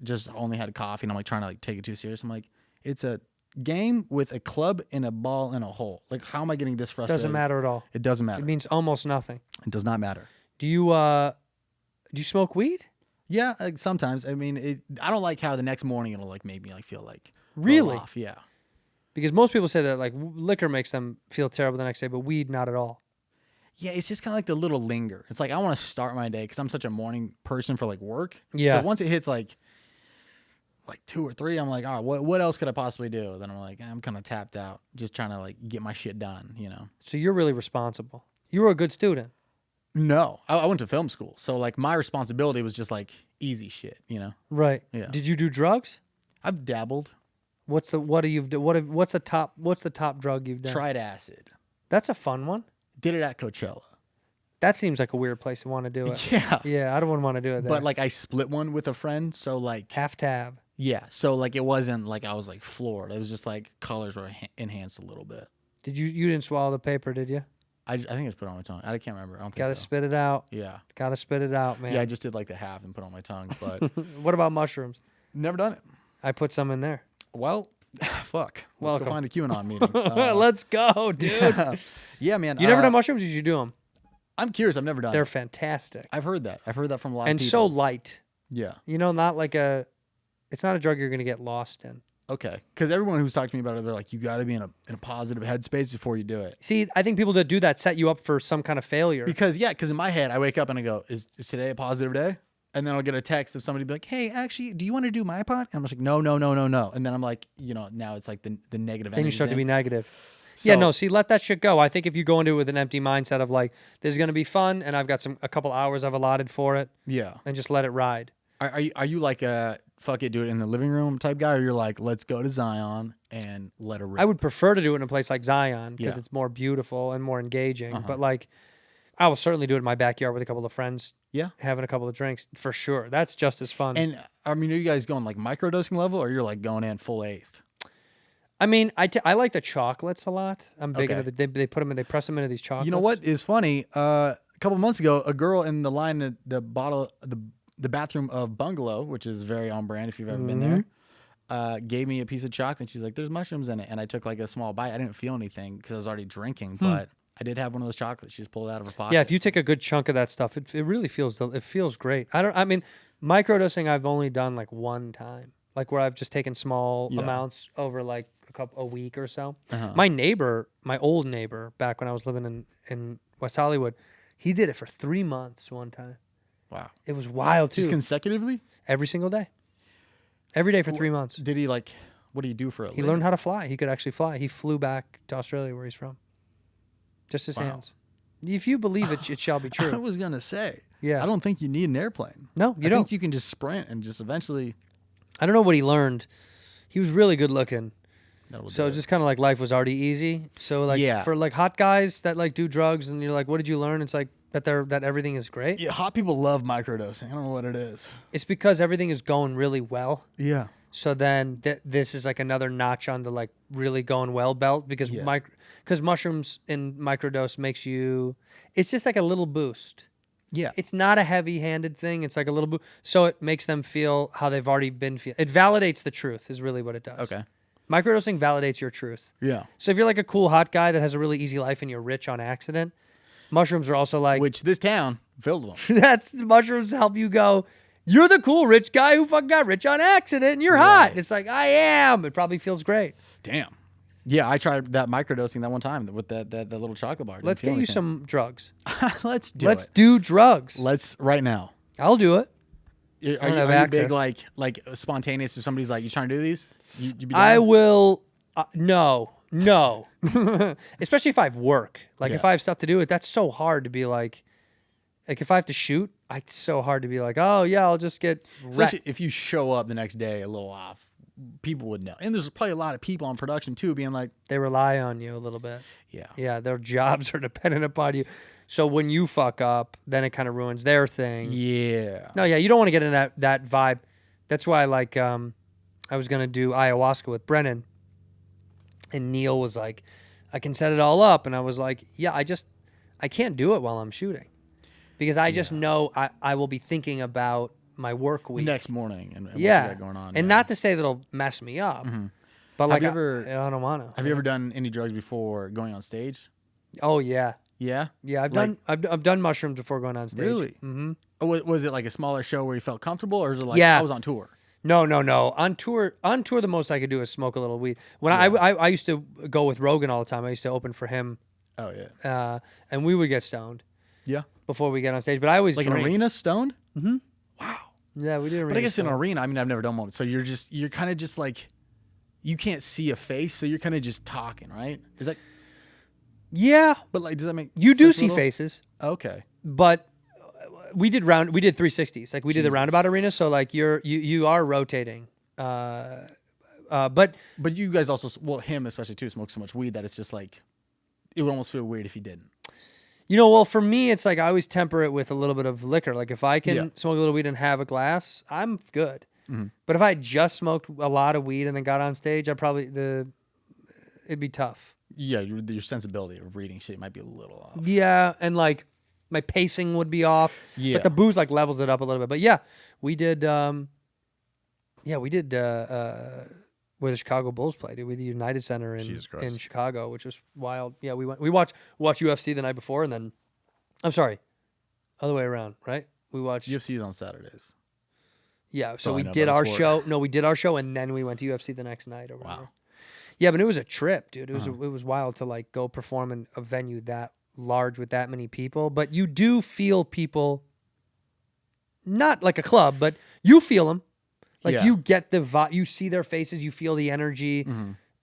just only had a coffee and I'm like trying to like take it too serious. I'm like, it's a game with a club and a ball in a hole. Like, how am I getting this frustrated? Doesn't matter at all. It doesn't matter. It means almost nothing. It does not matter. Do you smoke weed? Yeah, like sometimes. I mean, I don't like how the next morning it'll like make me like feel like Really? off. Yeah. Because most people say that like liquor makes them feel terrible the next day, but weed not at all. Yeah, it's just kind of like the little linger. It's like I want to start my day because I'm such a morning person for like work. Yeah. But once it hits like 2 or 3, I'm like, all right, what else could I possibly do? Then I'm like, I'm kind of tapped out, just trying to like get my shit done, you know? So you're really responsible. You were a good student. No, I went to film school, so like my responsibility was just like easy shit, you know? Right. Yeah. Did you do drugs? I've dabbled, What's the top drug you've done? tried acid, That's a fun one. did it at Coachella. That seems like a weird place to want to do it. Yeah. Yeah, I don't want to do it there. But like I split one with a friend, so like half tab. yeah, so like it wasn't like I was like floored. It was just like colors were enhanced a little bit. Did you didn't swallow the paper, did you? I think it was put on my tongue. I can't remember. I don't think Gotta so. spit it out. Yeah. Gotta spit it out, man. Yeah, I just did like the half and put it on my tongue, but What about mushrooms? never done it. I put some in there. Well, fuck. Let's Welcome. go find a QAnon meeting. Let's go, dude. Yeah, man. You never done mushrooms? Or did you do them? I'm curious. I've never done They're it. fantastic I've heard that. I've heard that from a lot and of so people. light. Yeah. You know, not like a. It's not a drug you're gonna get lost in. Okay. Because everyone who's talked to me about it, they're like, you got to be in a positive headspace before you do it. See, I think people that do that set you up for some kind of failure. Because in my head, I wake up and I go, is today a positive day? And then I'll get a text of somebody be like, hey, actually, do you want to do my pot? And I'm just like, no. And then I'm like, now it's like the negative Then you energy start to be thing. negative. So- Yeah, no, see, let that shit go. I think if you go into it with an empty mindset of like, this is going to be fun and I've got a couple hours I've allotted for it, Yeah. and just let it ride. Are you like a fuck it, do it in the living room type guy? Or you're like, let's go to Zion and let it rip? I would prefer to do it in a place like Zion because Yeah. it's more beautiful and more engaging. Uh-huh. But like, I will certainly do it in my backyard with a couple of friends, Yeah. having a couple of drinks for sure. That's just as fun. And I mean, are you guys going like microdosing level or you're like going in full eighth? I mean, I like the chocolates a lot. I'm big Okay. into they put them in, they press them into these chocolates. You know what is funny? A couple months ago, a girl in the line at the bathroom of Bungalow, which is very on brand if you've ever been there, gave me a piece of chocolate. And she's like, "There's mushrooms in it," and I took like a small bite. I didn't feel anything because I was already drinking, but I did have one of those chocolates. She just pulled it out of her pocket. Yeah, if you take a good chunk of that stuff, it really feels great. I mean, microdosing I've only done like one time, like where I've just taken small Yeah. amounts over like a week or so. My old neighbor, back when I was living in West Hollywood, he did it for 3 months one time. Wow. It was wild too. Just consecutively? Every single day, every day for 3 months. Did he like? What do you do for a He living? learned how to fly. He could actually fly. He flew back to Australia, where he's from. Just his Wow. hands. If you believe it, it shall be I true. was gonna say. Yeah. I don't think you need an airplane. No, you I don't. think you can just sprint and just eventually. I don't know what he learned. He was really good looking. That'll So do it's it. just kind of like life was already easy. So like Yeah. for like hot guys that like do drugs and you're like, what did you learn? It's like that everything is great. Yeah, hot people love microdosing. I don't know what it is. It's because everything is going really well. Yeah. So then this is like another notch on the like really going well belt because Yeah. because mushrooms in microdose makes you, it's just like a little boost. Yeah. It's not a heavy-handed thing. It's like a little boost. So it makes them feel how they've already been feeling. It validates the truth is really what it does. Okay. Microdosing validates your truth. Yeah. So if you're like a cool hot guy that has a really easy life and you're rich on accident, mushrooms are also like, Which this town filled with them. mushrooms help you go, you're the cool rich guy who fucking got rich on accident and you're hot. It's like, I am. It probably feels great. Damn. Yeah, I tried that microdosing that one time with that little chocolate bar. Didn't Let's feel get you anything. some drugs. Let's do Let's it. do drugs. Let's right now. I'll do it. Are don't you, have are you big access. like spontaneous? If somebody's like, you trying to do these? You be I down? will. No. Especially if I have work. Like if Yeah. I have stuff to do, that's so hard to be like if I have to shoot, it's so hard to be like, oh yeah, I'll just get Especially wrecked. if you show up the next day a little off, people would know. And there's probably a lot of people on production too, being like, They rely on you a little bit. yeah, Yeah, their jobs are dependent upon you. So when you fuck up, then it kind of ruins their thing. yeah, No, yeah, you don't want to get in that vibe. That's why, like, I was gonna do ayahuasca with Brennan, and Neil was like, "I can set it all up," and I was like, "Yeah, I can't do it while I'm shooting, because I just know I will be thinking about my work week next morning and what you yeah, got going on. and yeah. not to say that it'll mess me up, But like, you ever I don't want to. have you ever done any drugs before going on stage? Oh yeah, Yeah. yeah. I've done mushrooms before going on stage. Really? Mm-hmm. Oh, was it like a smaller show where you felt comfortable, or is it like Yeah. I was on tour? No. On tour, the most I could do is smoke a little weed. When I used to go with Rogan all the time. I used to open for him. Oh yeah. And we would get stoned Yeah. before we get on stage. But I always Like drink. an arena stoned? Yeah, we did. But I guess in an arena, I mean, I've never done one. So you're kind of just like, you can't see a face, so you're kind of just talking, right? Is that? Yeah, But like, does that make you do sense a see little? faces, Okay. but we did 360s. Like we did the roundabout arena, so like you are rotating. But But you guys also, well, him especially too, smokes so much weed that it's just like, it would almost feel weird if he didn't. well, for me, it's like I always temper it with a little bit of liquor. Like if I can Yeah. smoke a little weed and have a glass, I'm good. But if I just smoked a lot of weed and then got on stage, it'd be tough. Yeah, your sensibility of reading shit might be a little off. Yeah, and like my pacing would be off. Yeah. But the booze like levels it up a little bit. But yeah, we did where the Chicago Bulls played, with the United Center in Chicago, which was wild. Yeah, we watched UFC the night before, and then I'm sorry, other way around, right? We watched UFC is on Saturdays. Yeah, so Oh, I we know did about our the sport. show. No, we did our show, and then we went to UFC the next night or whatever. Wow. Yeah, but it was a trip, dude. It was Uh-huh. it was wild to like go perform in a venue that large with that many people. But you do feel people, not like a club, but you feel them. Like Yeah. you get the vibe, you see their faces, you feel the energy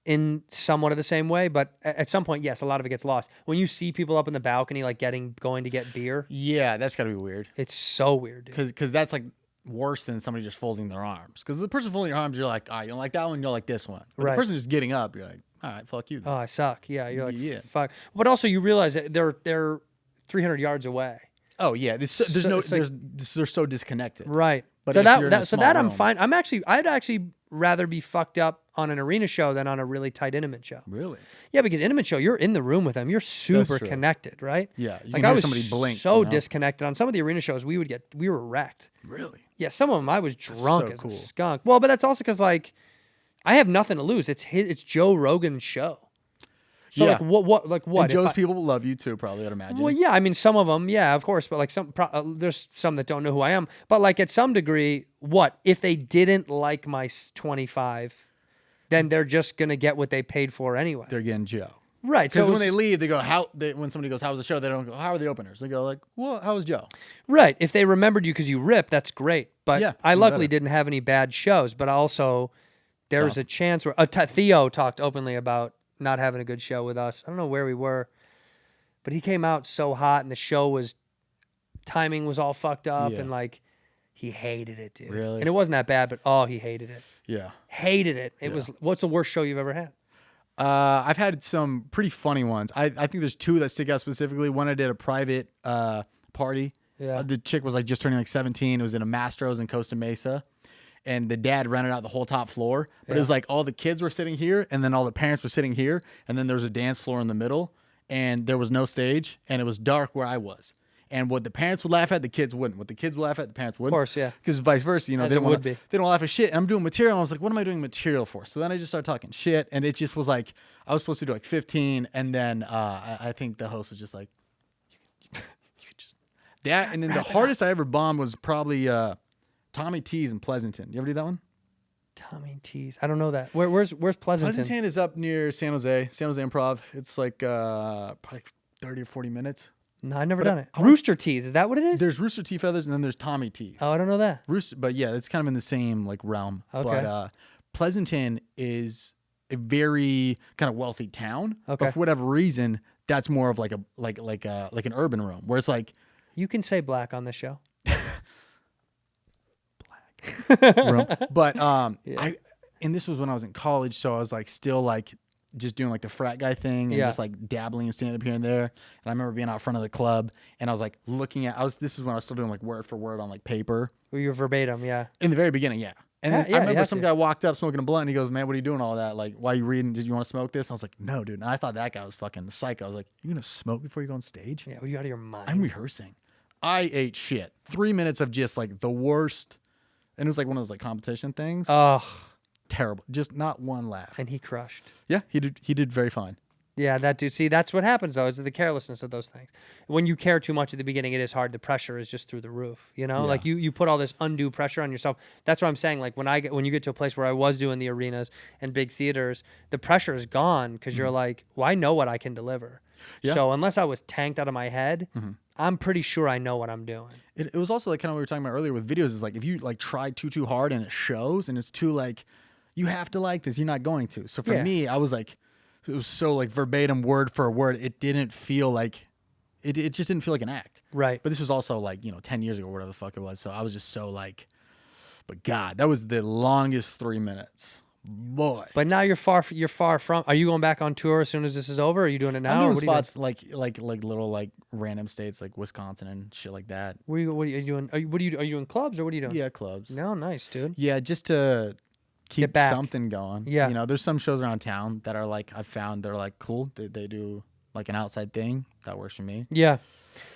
in somewhat of the same way. But at some point, yes, a lot of it gets lost. When you see people up in the balcony, like going to get beer, Yeah, that's got to be weird. it's so weird, dude. Because that's like worse than somebody just folding their arms. Because the person folding your arms, you're like, you don't like that one, you'll like this one. But Right. the person just getting up, you're like, all right, fuck you. then." Oh, I suck. Yeah, you're like, Yeah. fuck. But also, you realize that they're 300 yards away. Oh yeah, there's So no it's like- they're so disconnected. Right. But so if you're in a that small I'm room- fine. I'd actually rather be fucked up on an arena show than on a really tight intimate show. Really? Yeah, because intimate show, you're in the room with them. You're super true. connected, right? Yeah, you Like can I hear was somebody blink, so you know? disconnected on some of the arena shows. We were wrecked. Really? Yeah, some of them I was drunk so as cool. a skunk. Well, but that's also because like I have nothing to lose. It's Joe Rogan's show. So Yeah. like what And if Joe's I- people will love you too, probably. I'd imagine. Well, yeah, I mean, some of them, yeah, of course, but like there's some that don't know who I am. But like at some degree, what if they didn't like my 25? Then they're just gonna get what they paid for anyway, They're getting Joe. right? Because So when they it's- leave, they go, when somebody goes, how was the show? They don't go, how are the openers? They go like, well, how was Joe? right, if they remembered you because you ripped, that's great. But Yeah, I even luckily better. didn't have any bad shows. But also, there's a chance where Theo talked openly about not having a good show with us. I don't know where we were, but he came out so hot, and the show timing was all fucked up, Yeah. and like he hated it, dude. Really? And it wasn't that bad, but he hated it. Yeah. Hated it. It was. What's the worst show you've ever had? I've had some pretty funny ones. I think there's two that stick out specifically. One, I did a private party. Yeah. The chick was like just turning like 17. It was in a Mastro's in Costa Mesa. And the dad rented out the whole top floor. But it was like all the kids were sitting here, and then all the parents were sitting here. And then there was a dance floor in the middle. And there was no stage. And it was dark where I was. And what the parents would laugh at, the kids wouldn't. What the kids would laugh at, the parents wouldn't. Of course, yeah. Because vice versa, As they it don't would want be. they don't laugh at shit. And I'm doing material. And I was like, what am I doing material for? So then I just started talking shit, and it just was like I was supposed to do like 15, and then I think the host was just like, you could just that. And then the hardest I ever bombed was probably Tommy T's in Pleasanton. You ever do that one? Tommy T's. I don't know that. Where's Pleasanton? Pleasanton is up near San Jose Improv. It's like probably 30 or 40 minutes. No, I never done it. Rooster Teeth. Is that what it is? There's Rooster T. Feathers, and then there's Tommy T's. Oh, I don't know that. Rooster, but yeah, it's kind of in the same like realm. Okay. But Pleasanton is a very kind of wealthy town. Okay. But for whatever reason, that's more of like an urban room where it's like You can say black on this show. room. But and this was when I was in college, so I was like still like just doing like the frat guy thing and Yeah. just like dabbling and stand up here and there. And I remember being out front of the club and I was like looking at this is when I was still doing like word for word on like paper. Or you're verbatim, yeah. In the very beginning, yeah. And Yeah, then yeah, I you remember have some to. guy walked up smoking a blunt and he goes, man, what are you doing all that? Like, why are you reading? Did you want to smoke this? And I was like, no, dude. And I thought that guy was fucking psycho. I was like, you're going to smoke before you go on stage? Yeah, well, you out of your mind. I'm rehearsing. I ate shit. 3 minutes of just like the worst. And it was like one of those like competition things. Ugh. terrible. Just not one laugh. And he crushed. Yeah, he did very fine. Yeah, that dude. See, that's what happens though, is the carelessness of those things. When you care too much at the beginning, it is hard. The pressure is just through the roof. You know, Yeah. like you put all this undue pressure on yourself. That's what I'm saying. Like when you get to a place where I was doing the arenas and big theaters, the pressure is gone because you're like, well, I know what I can deliver. Yeah. So unless I was tanked out of my head, I'm pretty sure I know what I'm doing. It was also like kind of what we were talking about earlier with videos. Is like if you like try too hard and it shows, and it's too like you have to like this, you're not going to. So for me, I was like. It was so like verbatim word for word. It didn't feel like it just didn't feel like an act. Right. But this was also like, 10 years ago or whatever the fuck it was. So I was just so like, but God, that was the longest 3 minutes. Boy. But now you're far from. Are you going back on tour as soon as this is over? Or are you doing it now? I'm doing or what spots like little like random states like Wisconsin and shit like that. What are you doing? Are you doing clubs or what are you doing? Yeah, clubs. No, nice, dude. Yeah, just to keep back. something going. Yeah. There's some shows around town that are like I've found they're like cool. They do like an outside thing that works for me. Yeah.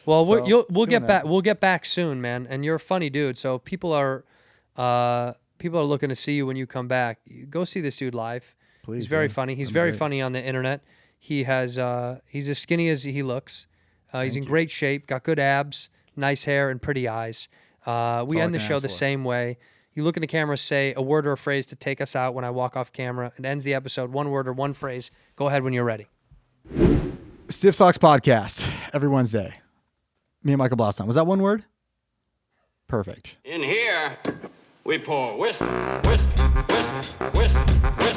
Well, So, we'll get doing back. that. We'll get back soon, man. And you're a funny dude. So people are looking to see you when you come back. Go see this dude live. Please, He's very man. funny. He's I'm very great. funny on the internet. He's as skinny as he looks. He's in great shape. Got good abs, nice hair, and pretty eyes. We all I end the can show ask the for. same way. You look in the camera, say a word or a phrase to take us out when I walk off camera. It ends the episode. One word or one phrase. Go ahead when you're ready. Stiff Socks Podcast every Wednesday. Me and Michael Blaustein. Was that one word? Perfect. In here, we pour whisk, whisk, whisk, whisk, whisk.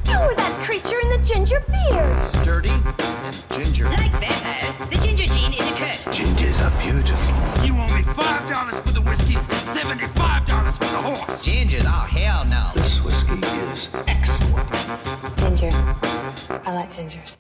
You were that creature in the ginger beard. Sturdy and ginger. Like vampires, the ginger gene is a curse. Gingers are beautiful. You owe me $5 for the whiskey and $75 for the horse. Gingers? Oh, hell no. This whiskey is excellent. Ginger. I like gingers.